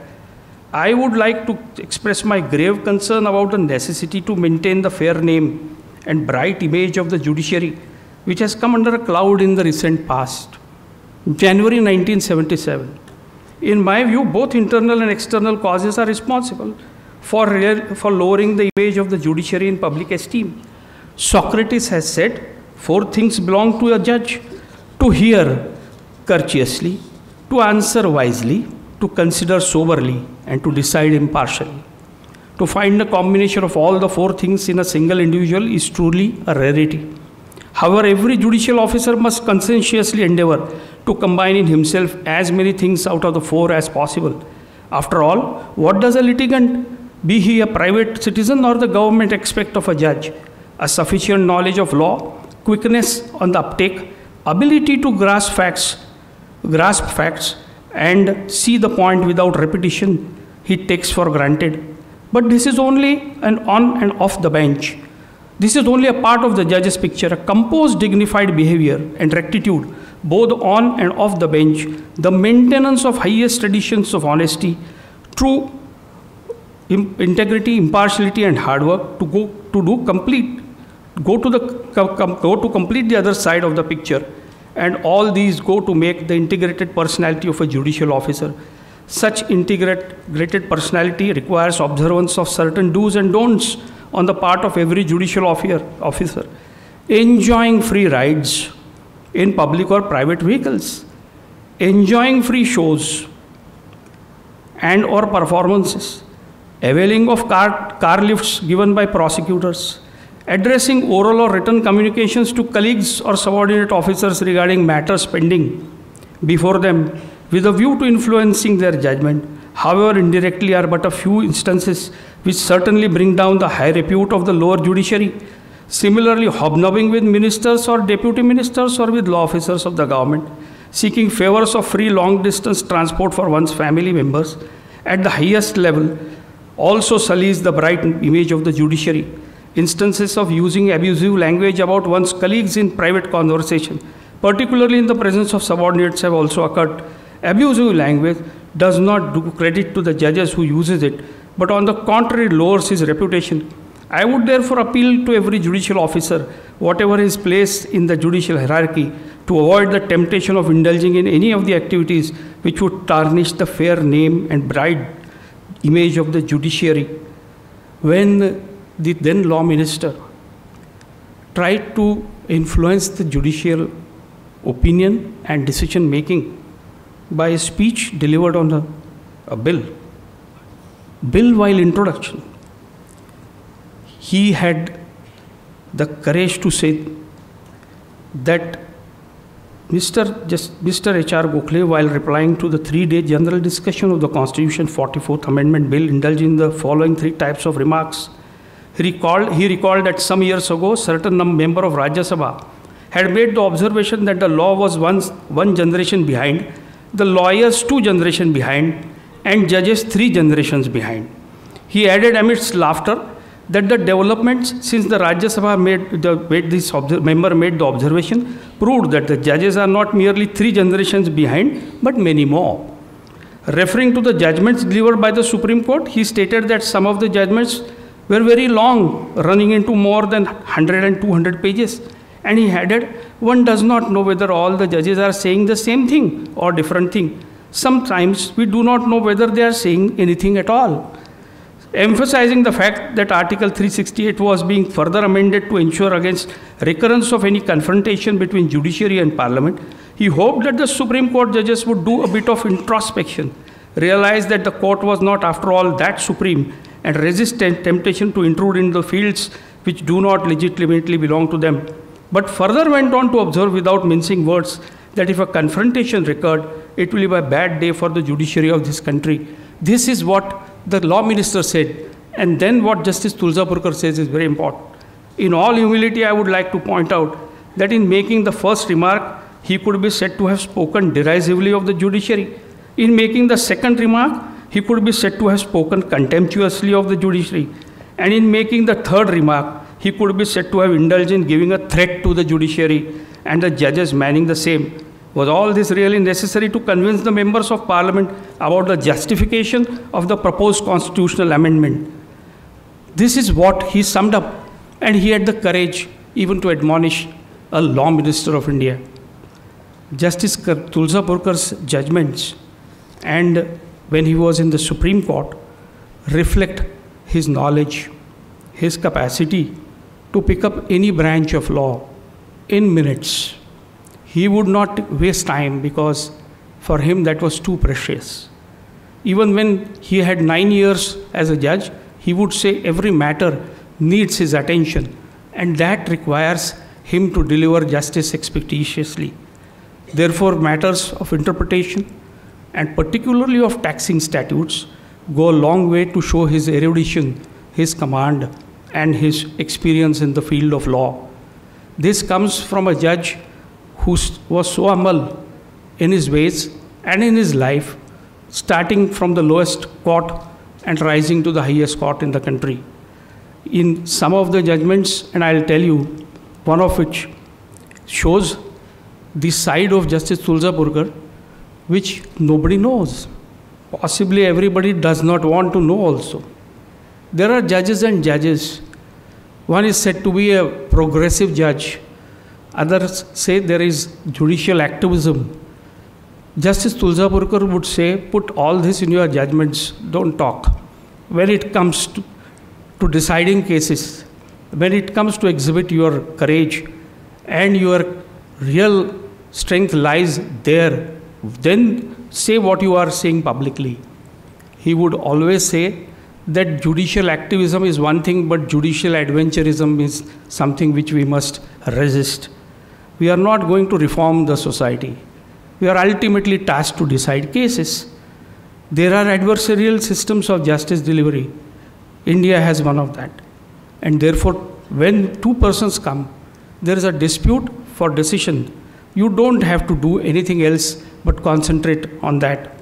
I would like to express my grave concern about the necessity to maintain the fair name and bright image of the judiciary, which has come under a cloud in the recent past. January 1977. In my view, both internal and external causes are responsible for lowering the image of the judiciary in public esteem. Socrates has said, 4 things belong to a judge: to hear courteously, to answer wisely, to consider soberly, and to decide impartially. To find a combination of all the 4 things in a single individual is truly a rarity. However, every judicial officer must conscientiously endeavor to combine in himself as many things out of the four as possible. After all, what does a litigant, be he a private citizen or the government, expect of a judge? A sufficient knowledge of law, quickness on the uptake, ability to grasp facts, and see the point without repetition he takes for granted. But this is only an on and off the bench. This is only a part of the judge's picture, a composed, dignified behavior and rectitude, both on and off the bench, the maintenance of highest traditions of honesty, true integrity, impartiality, and hard work to complete the other side of the picture, and all these go to make the integrated personality of a judicial officer. Such integrated personality requires observance of certain do's and don'ts on the part of every judicial officer. Enjoying free rides in public or private vehicles, enjoying free shows and or performances, availing of car lifts given by prosecutors, addressing oral or written communications to colleagues or subordinate officers regarding matters pending before them with a view to influencing their judgment, however indirectly, are but a few instances which certainly bring down the high repute of the lower judiciary. Similarly, hobnobbing with ministers or deputy ministers or with law officers of the government, seeking favors of free long-distance transport for one's family members at the highest level, also sullies the bright image of the judiciary. Instances of using abusive language about one's colleagues in private conversation, particularly in the presence of subordinates, have also occurred. Abusive language does not do credit to the judges who uses it, but on the contrary lowers his reputation. I would therefore appeal to every judicial officer, whatever his place in the judicial hierarchy, to avoid the temptation of indulging in any of the activities which would tarnish the fair name and bright image of the judiciary. When the then law minister tried to influence the judicial opinion and decision making by a speech delivered on a bill while introduction, he had the courage to say that Mr. H.R. Gokhale, while replying to the 3-day general discussion of the Constitution 44th Amendment Bill, indulged in the following 3 types of remarks. He recalled that some years ago, certain member of Rajya Sabha had made the observation that the law was one generation behind, the lawyers 2 generations behind, and judges 3 generations behind. He added amidst laughter that the developments since the Rajya Sabha member made the observation proved that the judges are not merely 3 generations behind, but many more. Referring to the judgments delivered by the Supreme Court, he stated that some of the judgments were very long, running into more than 100 and 200 pages. And he added, one does not know whether all the judges are saying the same thing or different thing. Sometimes we do not know whether they are saying anything at all. Emphasizing the fact that Article 368 was being further amended to ensure against recurrence of any confrontation between judiciary and parliament, he hoped that the Supreme Court judges would do a bit of introspection, realize that the court was not after all that supreme, and resist temptation to intrude in the fields which do not legitimately belong to them. But further went on to observe without mincing words that if a confrontation recurred, it will be a bad day for the judiciary of this country. This is what the law minister said. And then what Justice Tulsapurkar says is very important. In all humility, I would like to point out that in making the first remark, he could be said to have spoken derisively of the judiciary. In making the second remark, he could be said to have spoken contemptuously of the judiciary. And in making the third remark, he could be said to have indulged in giving a threat to the judiciary and the judges manning the same. Was all this really necessary to convince the members of parliament about the justification of the proposed constitutional amendment? This is what he summed up, and he had the courage even to admonish a law minister of India. Justice Tulsapurkar's judgments, and when he was in the Supreme Court, reflect his knowledge, his capacity to pick up any branch of law in minutes. He would not waste time because for him that was too precious. Even when he had 9 years as a judge, he would say every matter needs his attention, and that requires him to deliver justice expeditiously. Therefore, matters of interpretation and particularly of taxing statutes go a long way to show his erudition, his command, and his experience in the field of law. This comes from a judge who was so humble in his ways and in his life, starting from the lowest court and rising to the highest court in the country. In some of the judgments, and I'll tell you, one of which shows the side of Justice Tulsapurkar, which nobody knows. Possibly everybody does not want to know also. There are judges and judges. One is said to be a progressive judge. Others say there is judicial activism. Justice Tulsapurkar would say, put all this in your judgments, don't talk. When it comes to deciding cases, when it comes to exhibit your courage and your real strength lies there, then say what you are saying publicly. He would always say that judicial activism is one thing, but judicial adventurism is something which we must resist. We are not going to reform the society. We are ultimately tasked to decide cases. There are adversarial systems of justice delivery. India has one of that. And therefore, when two persons come, there is a dispute for decision. You don't have to do anything else but concentrate on that.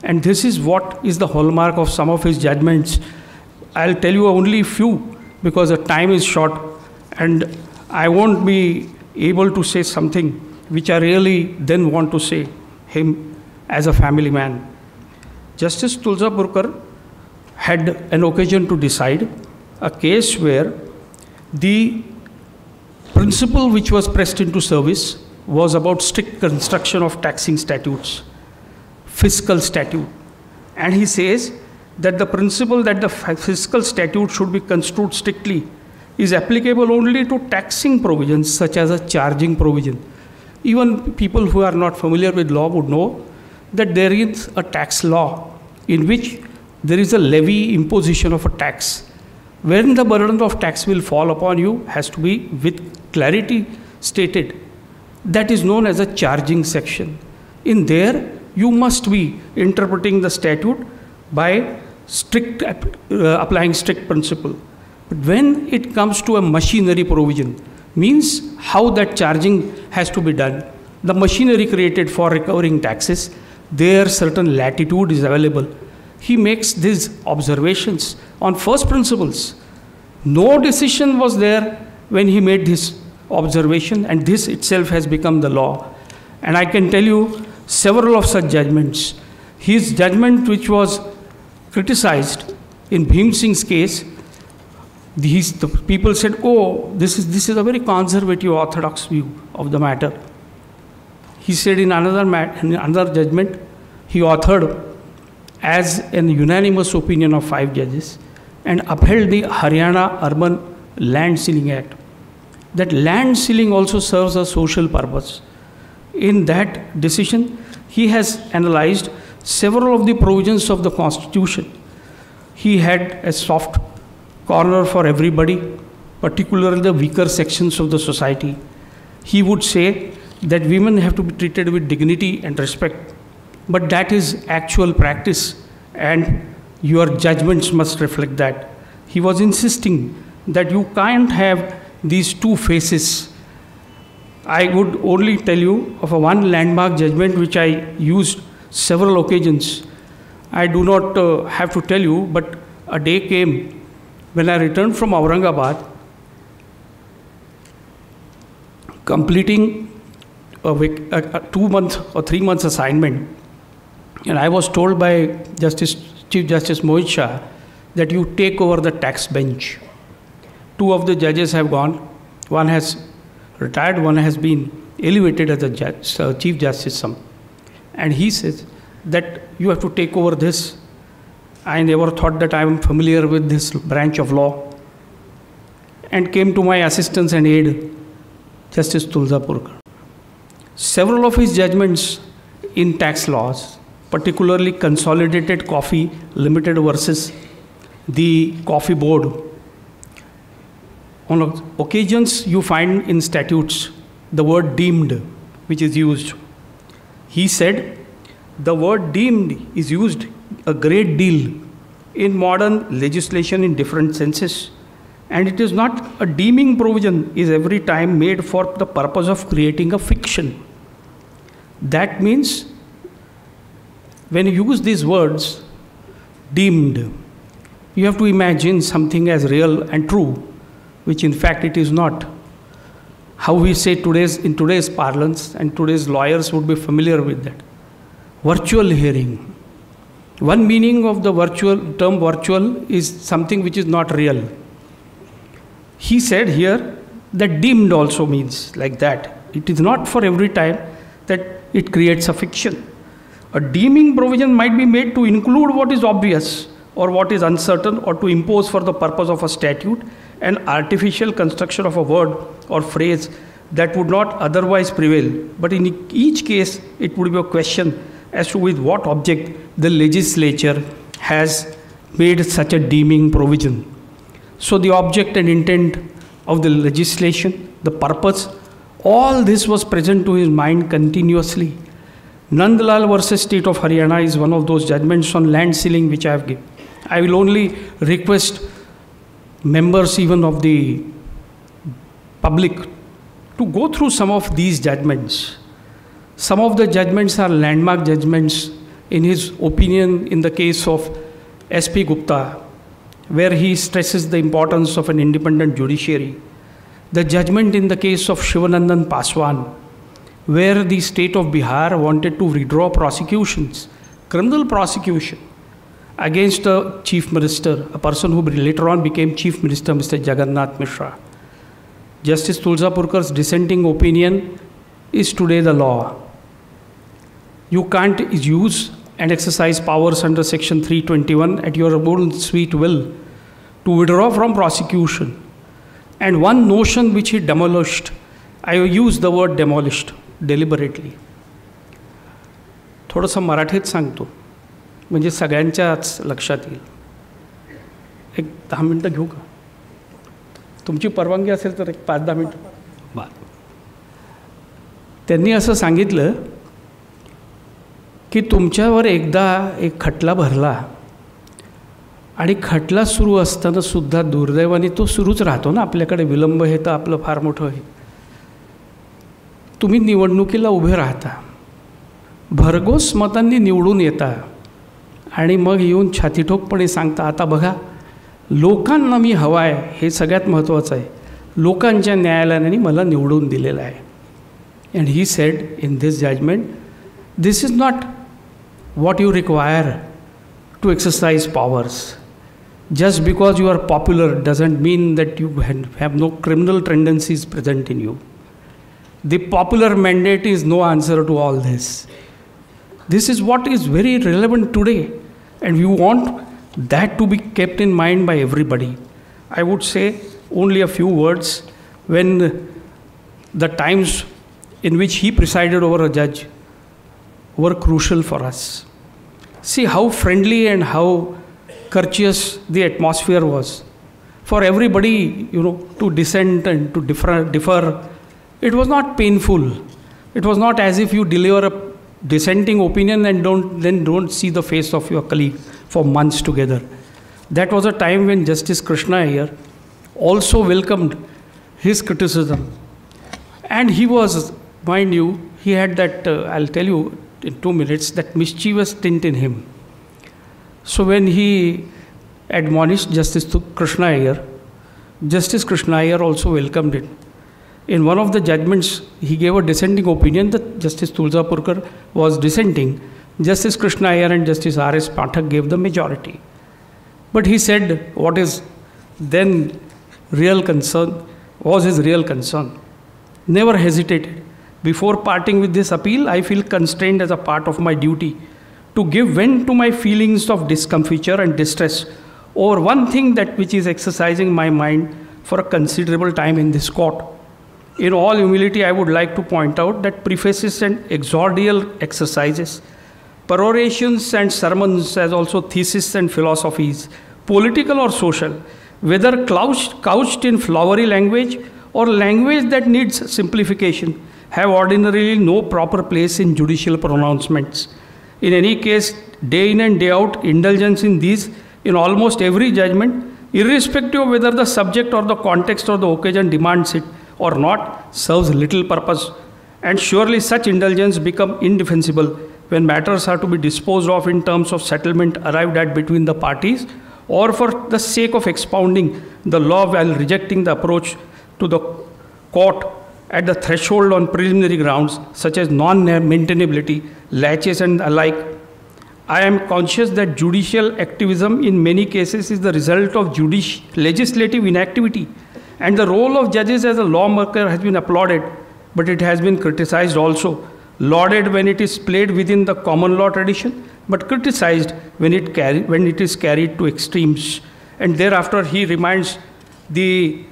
And this is what is the hallmark of some of his judgments. I'll tell you only few because the time is short and I won't be able to say something which I really then want to say him as a family man. Justice Tulsapurkar had an occasion to decide a case where the principle which was pressed into service was about strict construction of taxing statutes, fiscal statute. And he says that the principle that the fiscal statute should be construed strictly is applicable only to taxing provisions such as a charging provision. Even people who are not familiar with law would know that there is a tax law in which there is a levy imposition of a tax. When the burden of tax will fall upon you has to be with clarity stated. That is known as a charging section. In there, you must be interpreting the statute by applying strict principle. But when it comes to a machinery provision, means how that charging has to be done, the machinery created for recovering taxes, there certain latitude is available. He makes these observations on first principles. No decision was there when he made this observation, and this itself has become the law. And I can tell you several of such judgments. His judgment which was criticized in Bhim Singh's case, the people said, oh, this is a very conservative orthodox view of the matter. He said in another judgment, he authored as an unanimous opinion of 5 judges and upheld the Haryana Urban Land Ceiling Act. That land ceiling also serves a social purpose. In that decision, he has analyzed several of the provisions of the Constitution. He had a soft corner for everybody, particularly the weaker sections of the society. He would say that women have to be treated with dignity and respect, but that is actual practice and your judgments must reflect that. He was insisting that you can't have these two faces. I would only tell you of a one landmark judgment which I used several occasions. I do not have to tell you, but a day came when I returned from Aurangabad, completing a 2-month or 3 months assignment, and I was told by Chief Justice Mohit Shah that you take over the tax bench. 2 of the judges have gone. One has retired, one has been elevated as a Chief Justice. And he says that you have to take over this. I never thought that I am familiar with this branch of law. And came to my assistance and aid, Justice Tulsapurkar. Several of his judgments in tax laws, particularly Consolidated Coffee Limited versus the Coffee Board. On occasions, you find in statutes the word deemed, which is used. He said, the word deemed is used a great deal in modern legislation in different senses. And it is not a deeming provision is every time made for the purpose of creating a fiction. That means when you use these words, deemed, you have to imagine something as real and true, which in fact it is not. How we say in today's parlance, and today's lawyers would be familiar with that. Virtual hearing. One meaning of the term virtual is something which is not real. He said here that deemed also means like that. It is not for every time that it creates a fiction. A deeming provision might be made to include what is obvious or what is uncertain, or to impose for the purpose of a statute an artificial construction of a word or phrase that would not otherwise prevail. But in each case, it would be a question as to with what object the legislature has made such a deeming provision. So the object and intent of the legislation, the purpose, all this was present to his mind continuously. Nandlal versus State of Haryana is one of those judgments on land ceiling which I have given. I will only request members even of the public to go through some of these judgments. Some of the judgments are landmark judgments in his opinion in the case of S.P. Gupta, where he stresses the importance of an independent judiciary. The judgment in the case of Shivanandan Paswan, where the state of Bihar wanted to withdraw prosecutions, criminal prosecution, against a chief minister, a person who later on became chief minister, Mr. Jagannath Mishra. Justice Tulsapurkar's dissenting opinion is today the law. You can't use and exercise powers under section 321 at your own sweet will to withdraw from prosecution. And one notion which he demolished, I use the word demolished deliberately. थोडंसं मराठीत सांगतो म्हणजे सगळ्यांच्याच लक्षात येईल. एक 10 मिनटं घेऊ का? तुमची परवानगी असेल तर एक 5-10 मिनटं. बरं. त्यांनी असं सांगितलं की तुमच्यावर एकदा एक खटला भरला आणि खटला सुरू असताना सुद्धा दुर्दैवाने तो सुरूच राहतो ना, आपल्याकडे विलंब हे तर आपलं फार मोठं आहे. तुम्ही निवडणुकीला उभे राहता, भरघोस मतांनी निवडून येता आणि मग येऊन छातीठोकपणे सांगता, आता बघा लोकांना मी हवा आहे, हे सगळ्यात महत्त्वाचं आहे, लोकांच्या न्यायालयाने मला निवडून दिलेलं आहे. And he said in this judgment, this is not what you require to exercise powers. Just because you are popular doesn't mean that you have no criminal tendencies present in you. The popular mandate is no answer to all this. This is what is very relevant today, and we want that to be kept in mind by everybody. I would say only a few words. When the times in which he presided over a judge were crucial for us. See how friendly and how courteous the atmosphere was for everybody, to dissent and to differ. It was not painful. It was not as if you deliver a dissenting opinion and don't see the face of your colleague for months together. That was a time when Justice Krishna Iyer also welcomed his criticism. And he was, mind you, he had that, I'll tell you in 2 minutes, that mischievous tint in him. So when he admonished Justice Krishna Iyer, Justice Krishna Iyer also welcomed it. In one of the judgments, he gave a dissenting opinion that Justice Tulsapurkar was dissenting. Justice Krishna Iyer and Justice R.S. Pathak gave the majority. But he said what is then real concern was his real concern. Never hesitated. Before parting with this appeal, I feel constrained as a part of my duty to give vent to my feelings of discomfiture and distress over one thing that which is exercising my mind for a considerable time in this court. In all humility, I would like to point out that prefaces and exordial exercises, perorations and sermons, as also theses and philosophies, political or social, whether couched in flowery language or language that needs simplification, have ordinarily no proper place in judicial pronouncements. In any case, day in and day out, indulgence in these in almost every judgment, irrespective of whether the subject or the context or the occasion demands it or not, serves little purpose. And surely such indulgence become indefensible when matters are to be disposed of in terms of settlement arrived at between the parties, or for the sake of expounding the law while rejecting the approach to the court at the threshold on preliminary grounds such as non-maintainability, laches and alike. I am conscious that judicial activism in many cases is the result of legislative inactivity, and the role of judges as a lawmaker has been applauded, but it has been criticized also. Lauded when it is played within the common law tradition, but criticized when it is carried to extremes. And thereafter he reminds the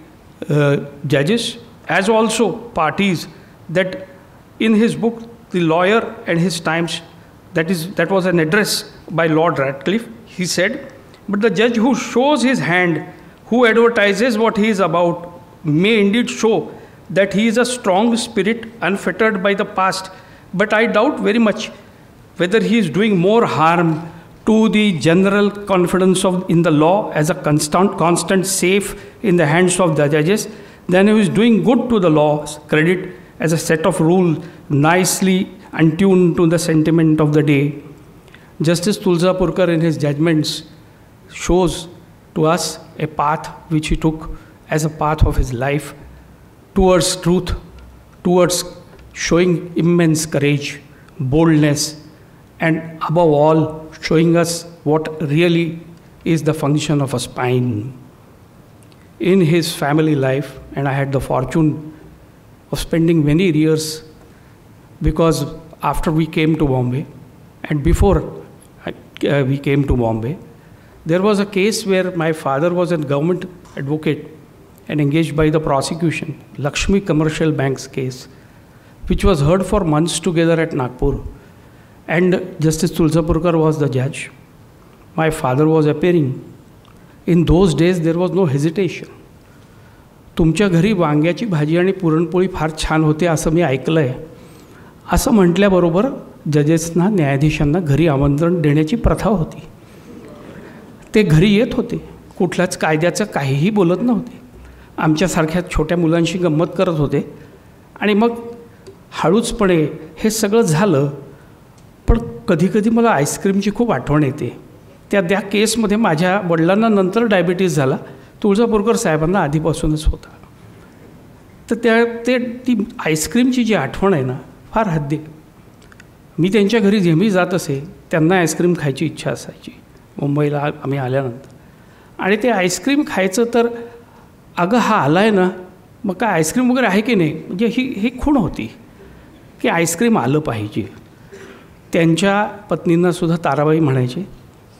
judges as also parties that in his book, The Lawyer and His Times, that was an address by Lord Radcliffe, he said, but the judge who shows his hand, who advertises what he is about, may indeed show that he is a strong spirit unfettered by the past, but I doubt very much whether he is doing more harm to the general confidence in the law as a constant safe in the hands of the judges than he is doing good to the law's credit as a set of rules nicely attuned to the sentiment of the day. Justice Tulsapurkar in his judgments shows to us a path which he took as a path of his life towards truth, towards showing immense courage, boldness, and above all, showing us what really is the function of a spine. In his family life, and I had the fortune of spending many years, because after we came to Bombay, and before we came to Bombay, there was a case where my father was a government advocate and engaged by the prosecution, Lakshmi Commercial Bank's case, which was heard for months together at Nagpur. And Justice Tulsapurkar was the judge. My father was appearing. In those days, there was no hesitation. तुमच्या घरी वांग्याची भाजी आणि पुरणपोळी फार छान होते असं मी ऐकलं आहे, असं म्हटल्याबरोबर जजेसना, न्यायाधीशांना घरी आमंत्रण देण्याची प्रथा होती. ते घरी येत होते, कुठल्याच कायद्याचं काहीही बोलत नव्हते, आमच्यासारख्या छोट्या मुलांशी गंमत करत होते. आणि मग हळूचपणे हे सगळं झालं. पण कधीकधी मला आईस्क्रीमची खूप आठवण येते. त्या केसमध्ये माझ्या वडिलांना नंतर डायबिटीज झाला, तुळजापूरकर साहेबांना आधीपासूनच होता. तर ती आईस्क्रीमची जी आठवण आहे ना, फार हद्दी. मी त्यांच्या घरी नेहमी जात असे, त्यांना आईस्क्रीम खायची इच्छा असायची मुंबईला आम्ही आल्यानंतर. आणि ते आईस्क्रीम खायचं तर अगं हा आला आहे ना, मग काय आईस्क्रीम वगैरे आहे की नाही, म्हणजे ही खूण होती की आईस्क्रीम आलं पाहिजे. त्यांच्या पत्नींनासुद्धा ताराबाई म्हणायचे,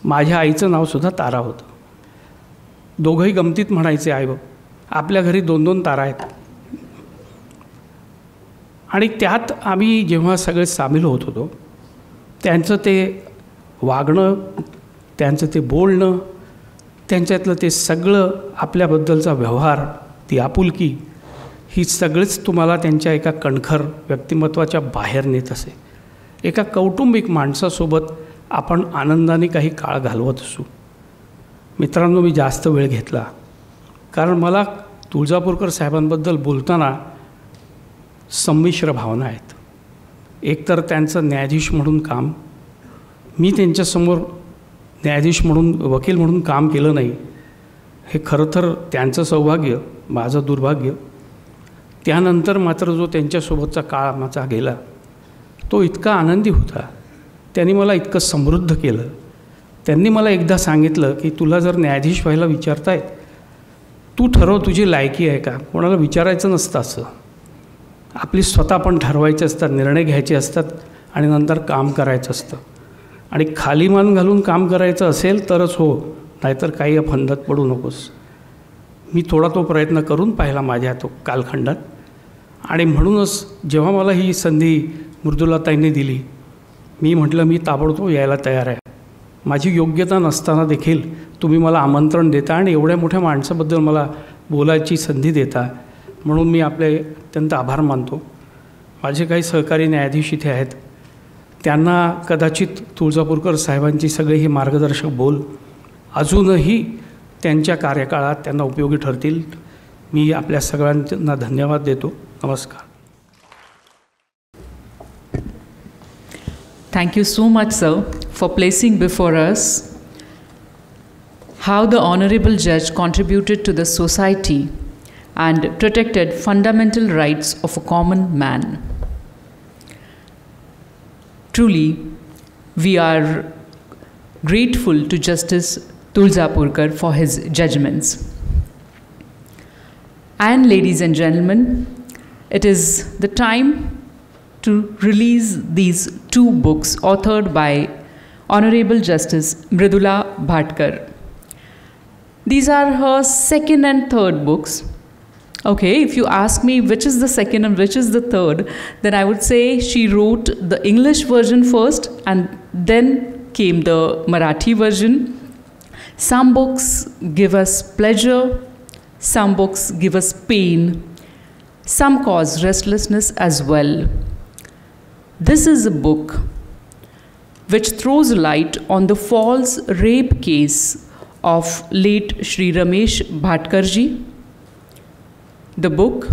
माझ्या आईचं नावसुद्धा तारा होतं. दोघंही गमतीत म्हणायचे, आई बाप आपल्या घरी 2-2 तारा आहेत. आणि त्यात आम्ही जेव्हा सगळे सामील होत होतो, त्यांचं ते वागणं, त्यांचं ते बोलणं, त्यांच्यातलं ते सगळं आपल्याबद्दलचा व्यवहार, ती आपुलकी, ही सगळीच तुम्हाला त्यांच्या एका कणखर व्यक्तिमत्वाच्या बाहेर नेत असे. एका कौटुंबिक माणसासोबत आपण आनंदाने काही काळ घालवत असू. मित्रांनो, मी जास्त वेळ घेतला कारण मला तुळजापूरकर साहेबांबद्दल बोलताना संमिश्र भावना आहेत. एकतर त्यांचं न्यायाधीश म्हणून काम, मी त्यांच्यासमोर न्यायाधीश म्हणून, वकील म्हणून काम केलं नाही, हे खरं तर त्यांचं सौभाग्य, माझं दुर्भाग्य. त्यानंतर मात्र जो त्यांच्यासोबतचा काळ माझा गेला तो इतका आनंदी होता. त्यांनी मला इतकं समृद्ध केलं. त्यांनी मला एकदा सांगितलं की तुला जर न्यायाधीश व्हायला विचारतायत, तू ठरव तुझी लायकी आहे का. कोणाला विचारायचं नसतं असं, आपली स्वतः पण ठरवायचे असतात, निर्णय घ्यायचे असतात आणि नंतर काम करायचं असतं. आणि खाली मान घालून काम करायचं असेल तरच हो, नाहीतर काही फंदात पडू नकोस. मी थोडा तो प्रयत्न करून पाहिला माझ्या तो कालखंडात. आणि म्हणूनच जेव्हा मला ही संधी मृदुलाताईंनी दिली, मी म्हटलं मी ताबडतोब यायला तयार आहे. माझी योग्यता नसताना देखील तुम्ही मला आमंत्रण देता आणि एवढ्या मोठ्या माणसाबद्दल मला बोलायची संधी देता, म्हणून मी आपले अत्यंत आभार मानतो. माझे काही सहकारी न्यायाधीश इथे आहेत, त्यांना कदाचित तुळजापूरकर साहेबांची सगळे ही मार्गदर्शक बोल अजूनही त्यांच्या कार्यकाळात त्यांना उपयोगी ठरतील. मी आपल्या सगळ्यांना धन्यवाद देतो. नमस्कार. Thank you so much, sir, for placing before us how the Honorable Judge contributed to the society and protected fundamental rights of a common man. Truly, we are grateful to Justice Tulzapurkar for his judgments. And ladies and gentlemen, it is the time to release these two books authored by Honorable Justice Mridula Bhatkar. These are her second and third books. Okay, if you ask me which is the second and which is the third, then I would say she wrote the English version first and then came the Marathi version. Some books give us pleasure, some books give us pain, some cause restlessness as well. This is a book which throws light on the false rape case of late Shri Ramesh Bhatkarji. The book,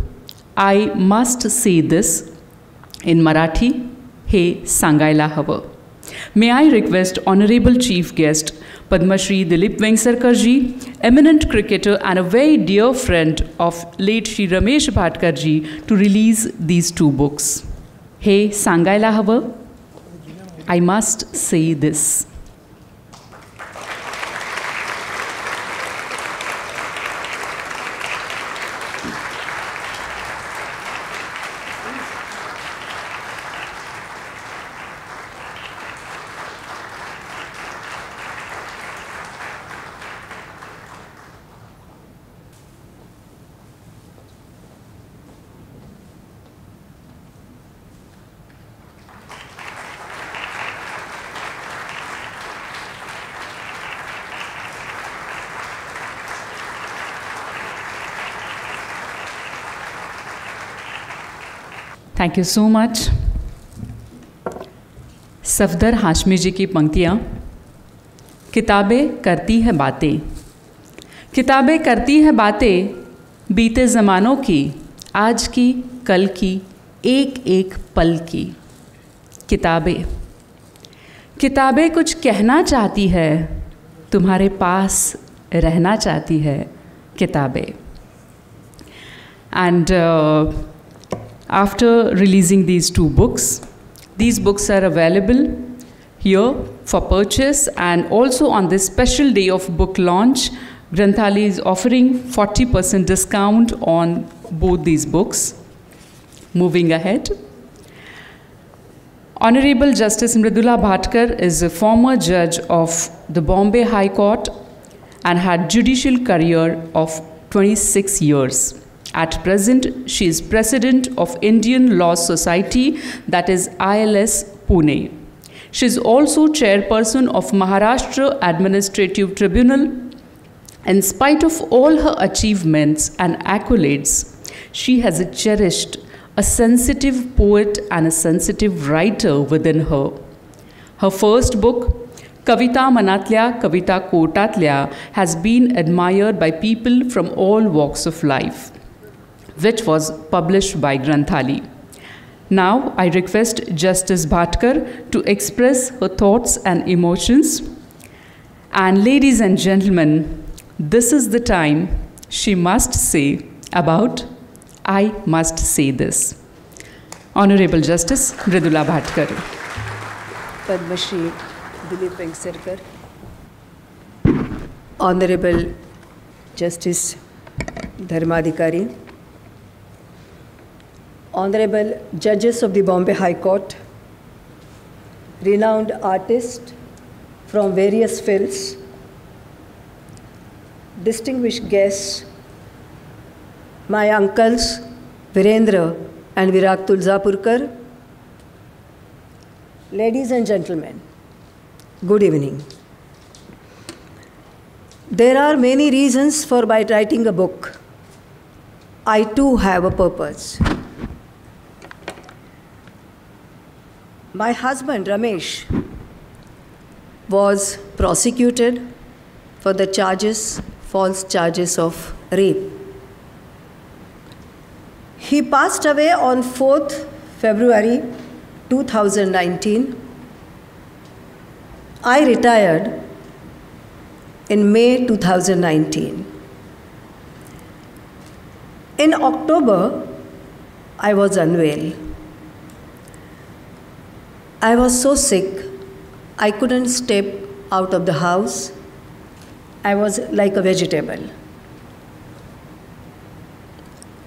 I Must Say This, in Marathi, He Sangaila Hava. May I request Honorable Chief Guest Padma Shri Dilip Vengsarkarji, eminent cricketer and a very dear friend of late Shri Ramesh Bhatkarji, to release these two books. He Sangaila Hava, I Must Say This. Thank you so much. Safdar Hashmi ji की पंक्तियाँ. किताबें करती हैं बातें, किताबें करती हैं बातें बीते ज़मानों की, आज की, कल की, एक एक पल की. किताबें किताबें कुछ कहना चाहती है, तुम्हारे पास रहना चाहती है किताबें. And after releasing these two books are available here for purchase, and also on this special day of book launch, Granthali is offering 40% discount on both these books. Moving ahead, Honorable Justice Mridula Bhatkar is a former judge of the Bombay High Court and had judicial career of 26 years. At present, she is president of Indian Law Society, that is ILS Pune. She is also chairperson of Maharashtra Administrative Tribunal. In spite of all her achievements and accolades, she has cherished a sensitive poet and a sensitive writer within her. Her first book, Kavita Manatlia, Kavita Kotatlia, has been admired by people from all walks of life, which was published by Granthali. Now I request Justice Bhatkar to express her thoughts and emotions. And ladies and gentlemen, this is the time she must say about I Must Say This. Honorable Justice Mridula Bhatkar. Padma Shri Dilip Vengsarkar. Honorable Justice Dharmadhikari, Honorable Judges of the Bombay High Court, renowned artists from various fields, distinguished guests, my uncles Virendra and Virat Tulzapurkar, ladies and gentlemen, good evening. There are many reasons for my writing a book. I too have a purpose. My husband, Ramesh, was prosecuted for the false charges of rape. He passed away on 4th February 2019. I retired in May 2019. In October, I was unwell. I was so sick, I couldn't step out of the house. I was like a vegetable.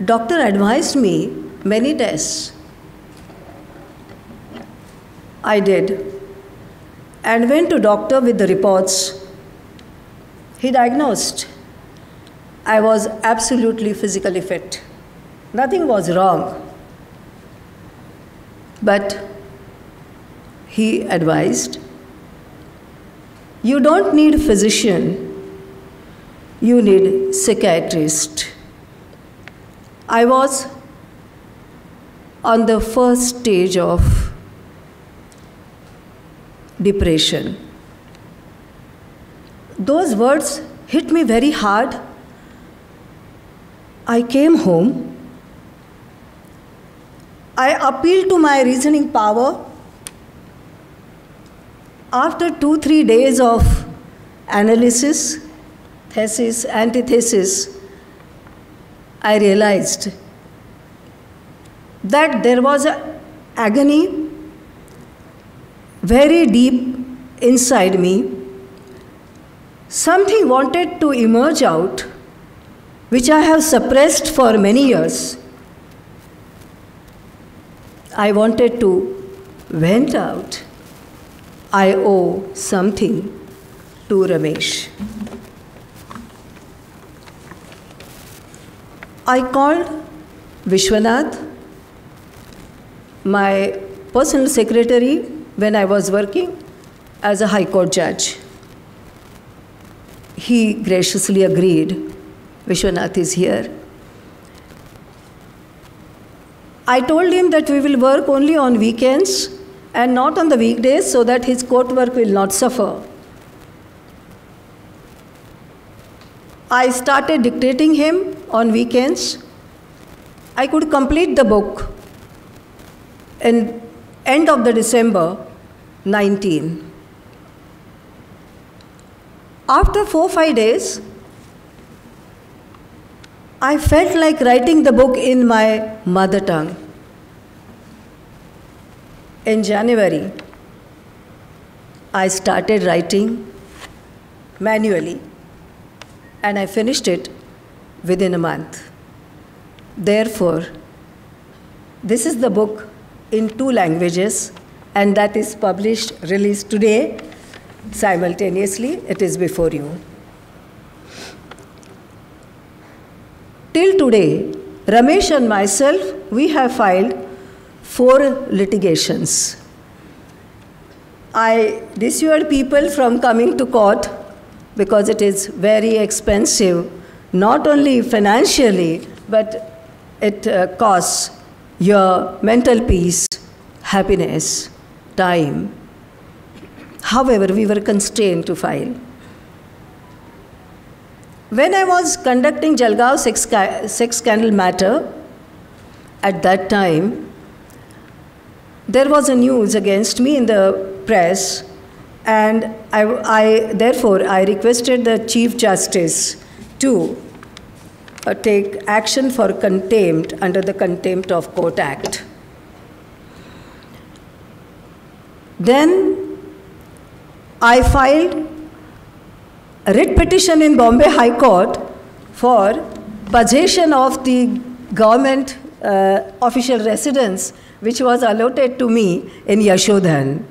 Doctor advised me many tests. I did and went to doctor with the reports. He diagnosed I was absolutely physically fit. Nothing was wrong. But he advised, you don't need a physician, you need psychiatrist. I was on the first stage of depression. Those words hit me very hard. I came home. I appealed to my reasoning power. After 2-3 days of analysis, thesis, antithesis, I realized that there was an agony very deep inside me. Something wanted to emerge out, which I have suppressed for many years. I wanted to vent out. I owe something to Ramesh. I called Vishwanath, my personal secretary, when I was working as a High Court judge. He graciously agreed. Vishwanath is here. I told him that we will work only on weekends and not on the weekdays so that his court work will not suffer. I started dictating him on weekends. I could complete the book in end of the December 19. After 4-5 days, I felt like writing the book in my mother tongue. In January, I started writing manually, and I finished it within a month. Therefore, this is the book in 2 languages, and that is published, released today, simultaneously. It is before you. Till today, Ramesh and myself, we have filed 4 litigations. I dissuade people from coming to court because it is very expensive, not only financially, but it costs your mental peace, happiness, time. However, we were constrained to file. When I was conducting Jalgaon sex scandal matter, at that time, there was a news against me in the press, and therefore I requested the Chief Justice to take action for contempt under the Contempt of Court Act. Then I filed a writ petition in Bombay High Court for possession of the government official residence, which was allotted to me in Yashodhan.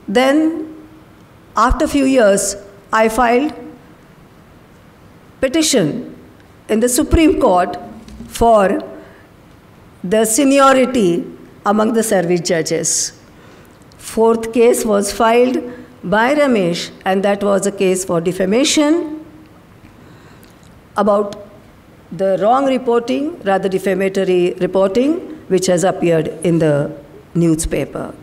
Then, after a few years, I filed petition in the Supreme Court for the seniority among the service judges. 4th case was filed by Ramesh, and that was a case for defamation about the wrong reporting, rather defamatory reporting, which has appeared in the newspaper.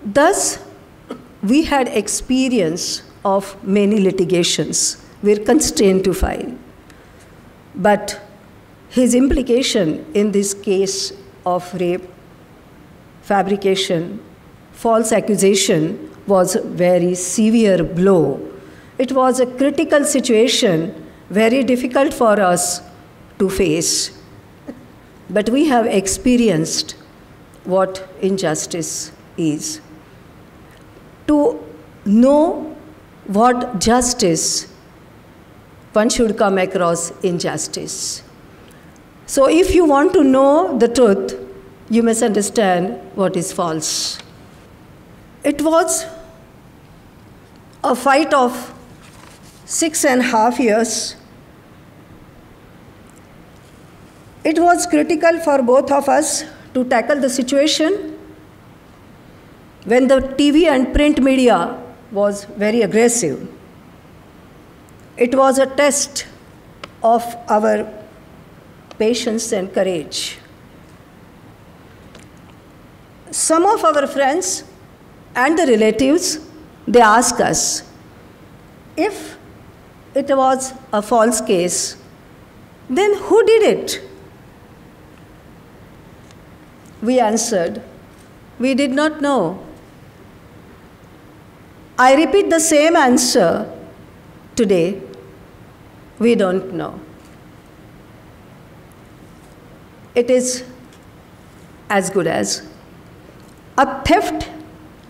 Thus, we had experience of many litigations. We're constrained to file. But his implication in this case of rape, fabrication, false accusation was a very severe blow. It was a critical situation, very difficult for us to face. But we have experienced what injustice is. To know what justice, one should come across injustice. So if you want to know the truth, you must understand what is false. It was a fight of 6.5 years. It was critical for both of us to tackle the situation when the TV and print media was very aggressive. It was a test of our patience and courage. Some of our friends and the relatives, they ask us, if it was a false case, then who did it? We answered, we did not know. I repeat the same answer today, we don't know. It is as good as a theft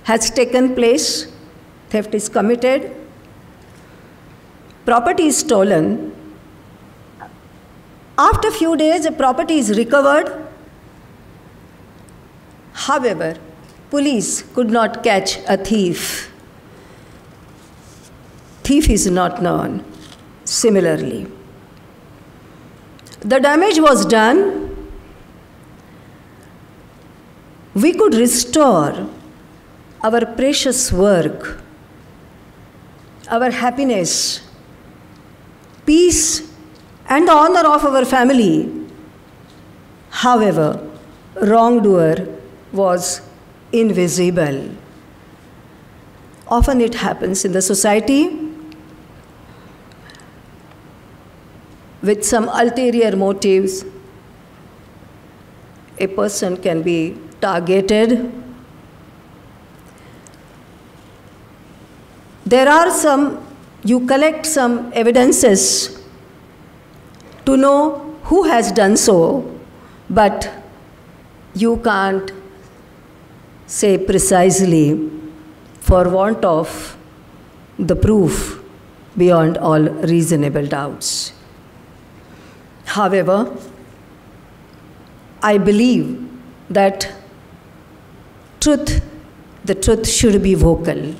has taken place, theft is committed, property is stolen. After a few days, the property is recovered. However, police could not catch a thief. Thief is not known. Similarly, the damage was done. We could restore our precious work, our happiness, peace, and the honor of our family. However, wrongdoer was invisible. Often it happens in the society with some ulterior motives. A person can be targeted. There are you collect some evidences to know who has done so, but you can't say precisely for want of the proof beyond all reasonable doubts. However, I believe that the truth should be vocal.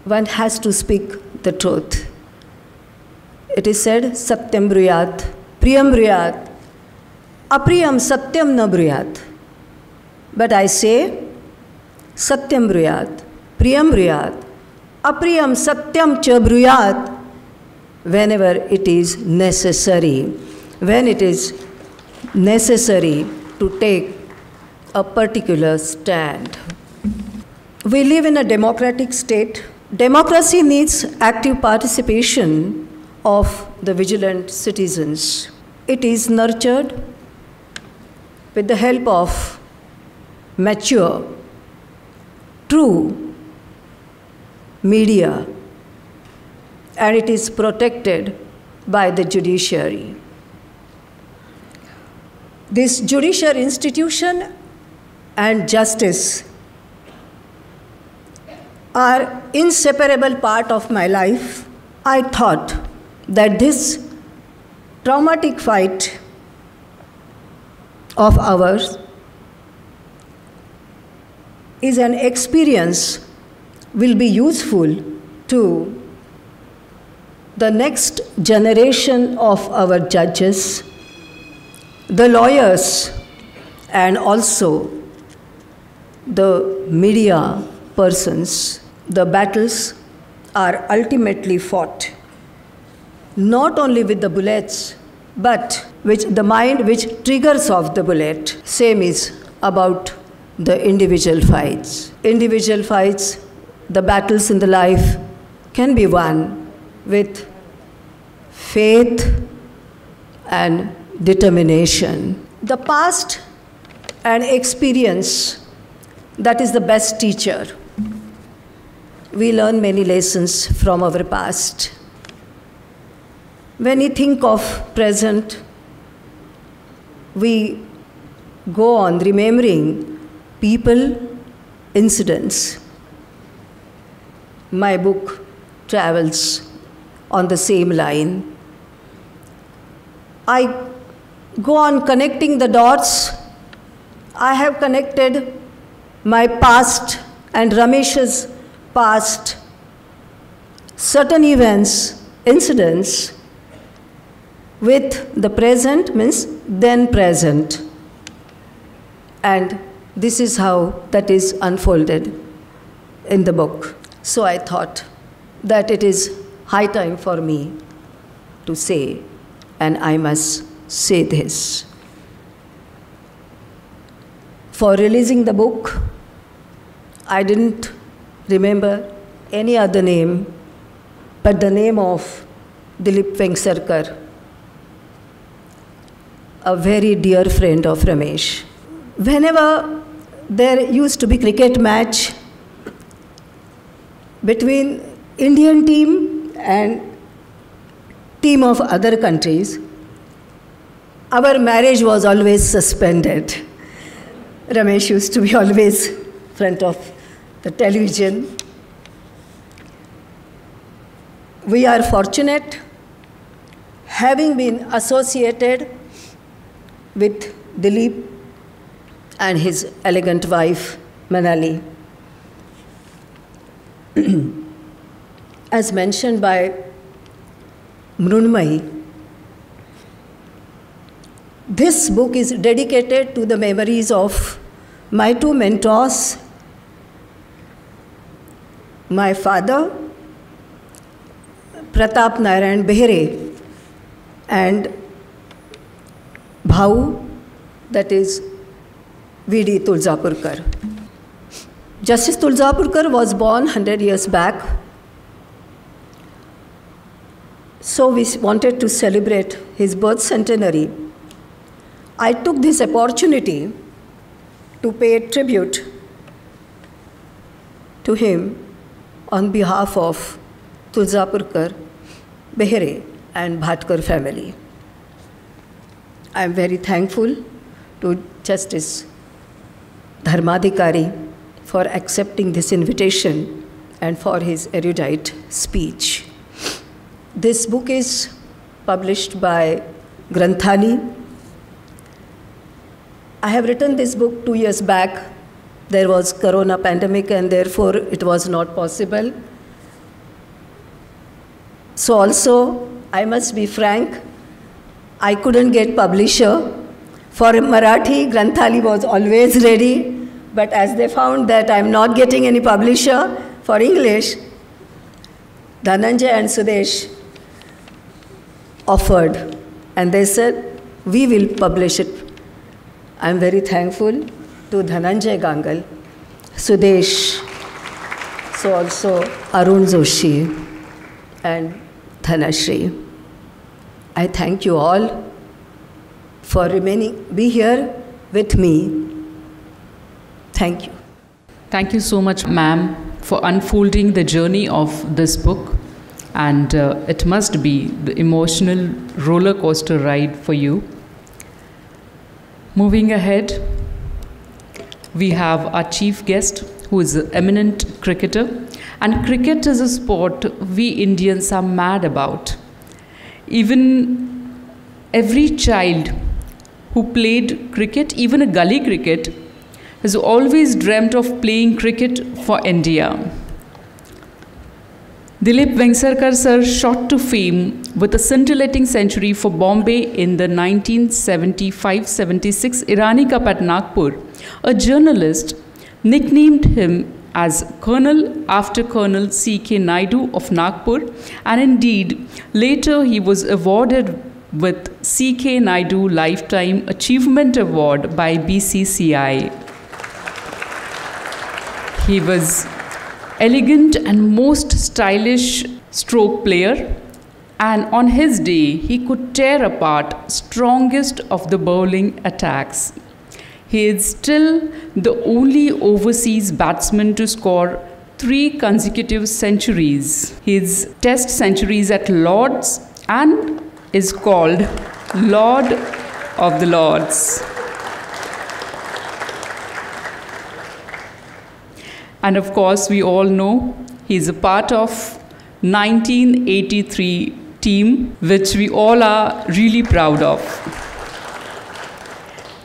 One has to speak the truth. It is said, Satyam bruyat, Priyam bruyat, Apriyam Satyam na bruyat. But I say, Satyam bruyat, Priyam bruyat, Apriyam Satyam cha bruyat, whenever it is necessary, when it is necessary to take a particular stand. We live in a democratic state. Democracy needs active participation of the vigilant citizens. It is nurtured with the help of mature, true media, and it is protected by the judiciary. This judicial institution and justice are inseparable part of my life. I thought that this traumatic fight of ours is an experience will be useful to the next generation of our judges, the lawyers, and also the media persons. The battles are ultimately fought not only with the bullets, but which the mind which triggers off the bullet. Same is about the individual fights. Individual fights, the battles in the life can be won with faith and determination. The past and experience, that is the best teacher. We learn many lessons from our past. When we think of present, we go on remembering people, incidents. My book travels on the same line. I go on connecting the dots. I have connected my past and Ramesh's past, certain events, incidents, with the present, means then present. And this is how that is unfolded in the book. So I thought that it is high time for me to say, and I must say this. For releasing the book, I didn't remember any other name but the name of Dilip Vengsarkar, a very dear friend of Ramesh. Whenever there used to be cricket match between Indian team and team of other countries, our marriage was always suspended. Ramesh used to be always in front of the television. We are fortunate having been associated with Dilip and his elegant wife, Manali. As mentioned by Mrunmayee, this book is dedicated to the memories of my two mentors, my father, Pratap Narayan Behere, and Bhau, that is V.D. Tulzapurkar. Justice Tulzapurkar was born 100 years back. So we wanted to celebrate his birth centenary. I took this opportunity to pay tribute to him on behalf of Tulzapurkar, Behere and Bhatkar family. I am very thankful to Justice Dharmadhikari for accepting this invitation and for his erudite speech. This book is published by Granthali. I have written this book 2 years back. There was corona pandemic and therefore it was not possible. So also, I must be frank, I couldn't get publisher. For Marathi, Granthali was always ready, but as they found that I'm not getting any publisher for English, Dhananjay and Sudesh offered, and they said, we will publish it. I'm very thankful to Dhananjay Gangal, Sudesh, so also Arun Joshi, and Dhanashri. I thank you all for be here with me. Thank you. Thank you so much, ma'am, for unfolding the journey of this book. And it must be the emotional roller coaster ride for you. Moving ahead, we have our chief guest, who is an eminent cricketer. And cricket is a sport we Indians are mad about. Even every child who played cricket, even a gully cricket, has always dreamt of playing cricket for India. Dilip Vengsarkar sir shot to fame with a scintillating century for Bombay in the 1975-76 Irani Cup at Nagpur. A journalist nicknamed him as Colonel after Colonel C.K. Naidu of Nagpur, and indeed later he was awarded with C.K. Naidu Lifetime Achievement Award by BCCI. He was elegant and most stylish stroke player, and on his day he could tear apart strongest of the bowling attacks. He is still the only overseas batsman to score 3 consecutive centuries. His test centuries at Lord's and is called Lord of the Lords. And of course, we all know he's a part of 1983 team, which we all are really proud of.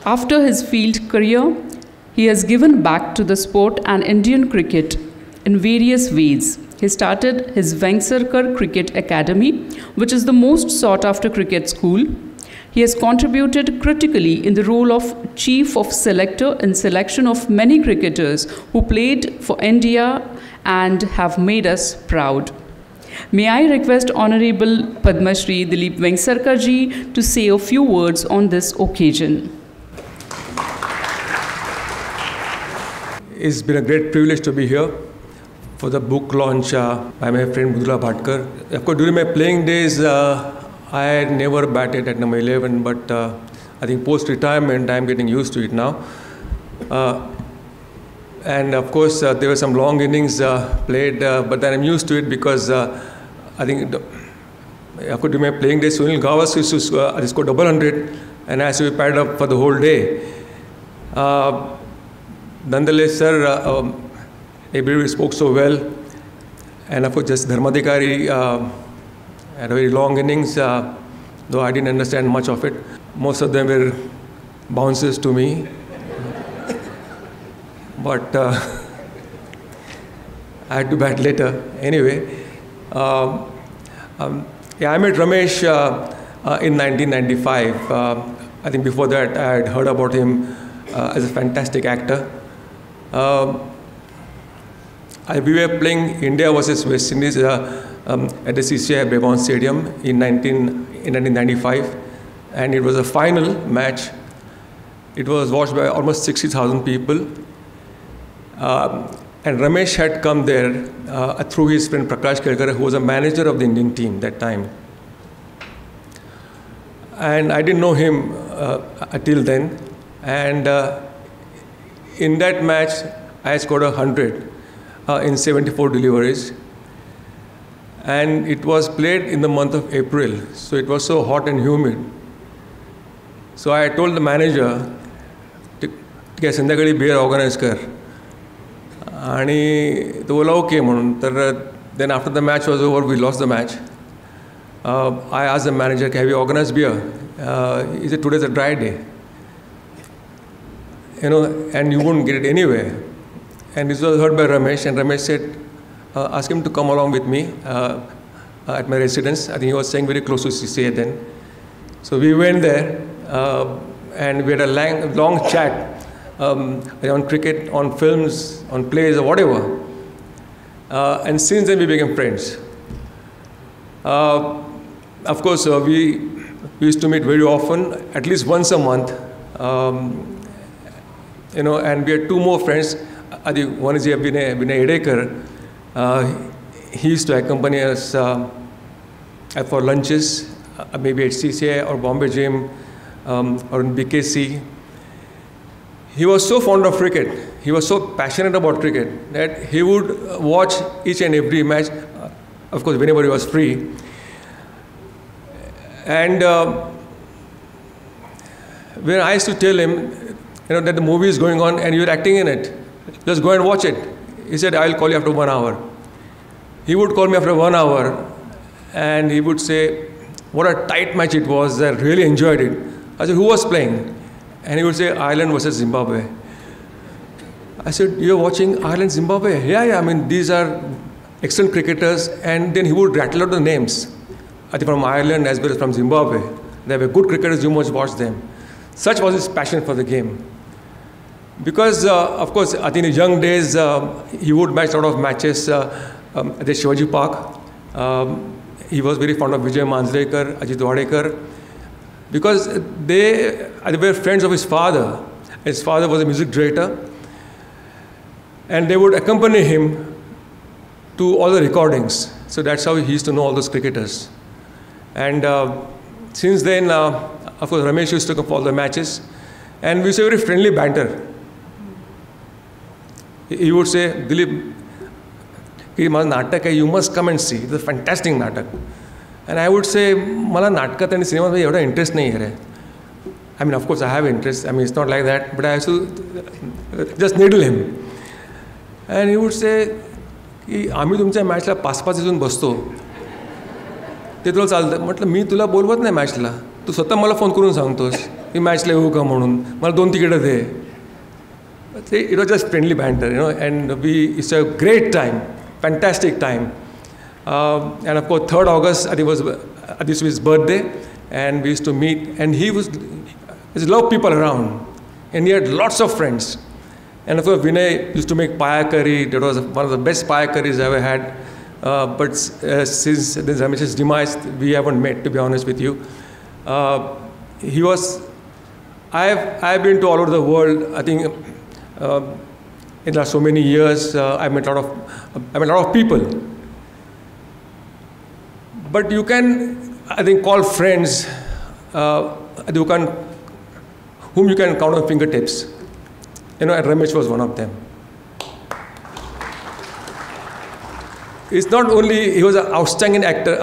After his field career, he has given back to the sport and Indian cricket in various ways. He started his Vengsarkar Cricket Academy, which is the most sought-after cricket school. He has contributed critically in the role of Chief of Selector in selection of many cricketers who played for India and have made us proud. May I request Honorable Padma Shri Dilip Vengsarkar ji to say a few words on this occasion. It's been a great privilege to be here for the book launch by my friend Mridula Bhatkar. Of course, during my playing days, I had never batted at number 11, but I think post-retirement, I'm getting used to it now. And of course, there were some long innings played, but then I'm used to it because I think, during my playing days, Sunil Gavaskar used to score 200, and I used to be padded up for the whole day. Nonetheless, sir, everybody spoke so well, and of course, just Dharmadhikari had a very long innings, though I didn't understand much of it. Most of them were bounces to me, but I had to bat later. Anyway, yeah, I met Ramesh in 1995. I think before that, I had heard about him as a fantastic actor. We were playing India versus West Indies at the CCI Brabourne Stadium in 1995, and it was a final match. It was watched by almost 60,000 people, and Ramesh had come there through his friend Prakash Kelkar, who was a manager of the Indian team that time. And I didn't know him till then, and in that match, I scored 100 in 74 deliveries. And it was played in the month of April, so it was so hot and humid. So I told the manager, "Kya sandhyakali beer organize kar." And to bola okay म्हणून. Then after the match was over, we lost the match. I asked the manager, "Have you organized beer?" He said, "Today's a dry day, and you won't get it anywhere." And this was heard by Ramesh, and Ramesh said, ask him to come along with me at my residence. I think he was staying very close to CCA then. So we went there, and we had a long chat on cricket, on films, on plays, or whatever. And since then, we became friends. Of course, we used to meet very often, at least once a month. And we had 2 more friends. One is Vinay Edekar. He used to accompany us for lunches, maybe at CCI or Bombay Gym or in BKC. He was so fond of cricket. He was so passionate about cricket that he would watch each and every match, of course, whenever he was free. And when I used to tell him, that the movie is going on and you're acting in it, just go and watch it. He said, "I'll call you after 1 hour." He would call me after 1 hour, and he would say, "What a tight match it was. I really enjoyed it." I said, "Who was playing?" And he would say, "Ireland versus Zimbabwe." I said, "You're watching Ireland, Zimbabwe?" Yeah, I mean, these are excellent cricketers. And then he would rattle out the names, I think from Ireland as well as from Zimbabwe. They were good cricketers, you must watch them. Such was his passion for the game. Because, of course, I think in his young days, he would match a lot of matches at the Shivaji Park. He was very fond of Vijay Manjrekar, Ajit Wadekar, because they were friends of his father. His father was a music director, and they would accompany him to all the recordings. So that's how he used to know all those cricketers. And since then, of course, Ramesh used to come for all the matches, and we used to have very friendly banter. He would say, Dilip, you must come and see. It's a fantastic natak. And I would say, Mala natka and cinema mein yoda interest nahi hai. I mean, of course, I have interest. I mean, it's not like that. But I have to just needle him. And he would say, आम्ही तुमच्या मॅचला 5-5 येऊन बसतो. ते तुला चालतं. म्हटलं मी तुला बोलवत नाही मॅचला. तू स्वतः मला फोन करून सांगतोस की मॅचला येऊ का म्हणून. मला 2 तिकीटं दे. It was just friendly banter, and it's a great time, fantastic time. And of course, 3rd August, I think this was his birthday, and we used to meet, and he was a lot of people around, and he had lots of friends. And of course, Vinay used to make paya curry. That was one of the best paya curries I ever had. But since Ramesh's demise, we haven't met, to be honest with you. I've been to all over the world. I think in the last so many years, I met a lot of people. But you can, I think, call friends whom you can count on fingertips. And Ramesh was one of them. It's not only he was an outstanding actor,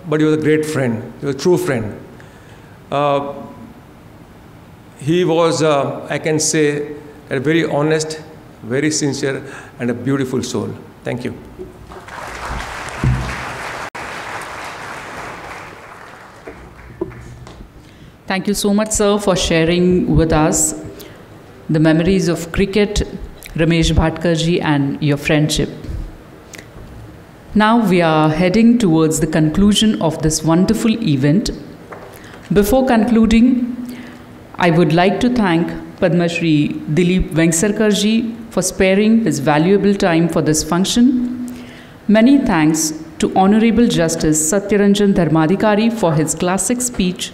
but he was a great friend. He was a true friend. He was, I can say, a very honest, very sincere, and a beautiful soul. Thank you. Thank you so much, sir, for sharing with us the memories of cricket, Ramesh Bhatkarji, and your friendship. Now we are heading towards the conclusion of this wonderful event. Before concluding, I would like to thank Padma Shri Dilip Vengsarkarji for sparing his valuable time for this function. Many thanks to Honorable Justice Satyaranjan Dharmadhikari for his classic speech.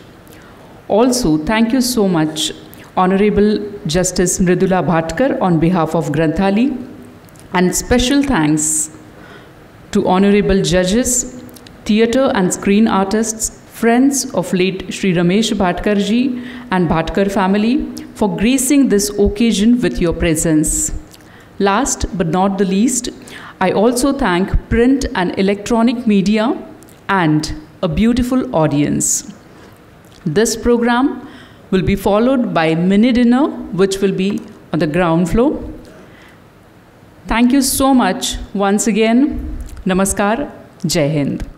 Also, thank you so much, Honorable Justice Mridula Bhatkar on behalf of Granthali, and special thanks to Honorable Judges, theatre and screen artists, friends of late Shri Ramesh Bhatkarji and Bhatkar family for gracing this occasion with your presence. Last but not the least, I also thank print and electronic media and a beautiful audience. This program will be followed by mini dinner, which will be on the ground floor. Thank you so much once again. Namaskar. Jai Hind.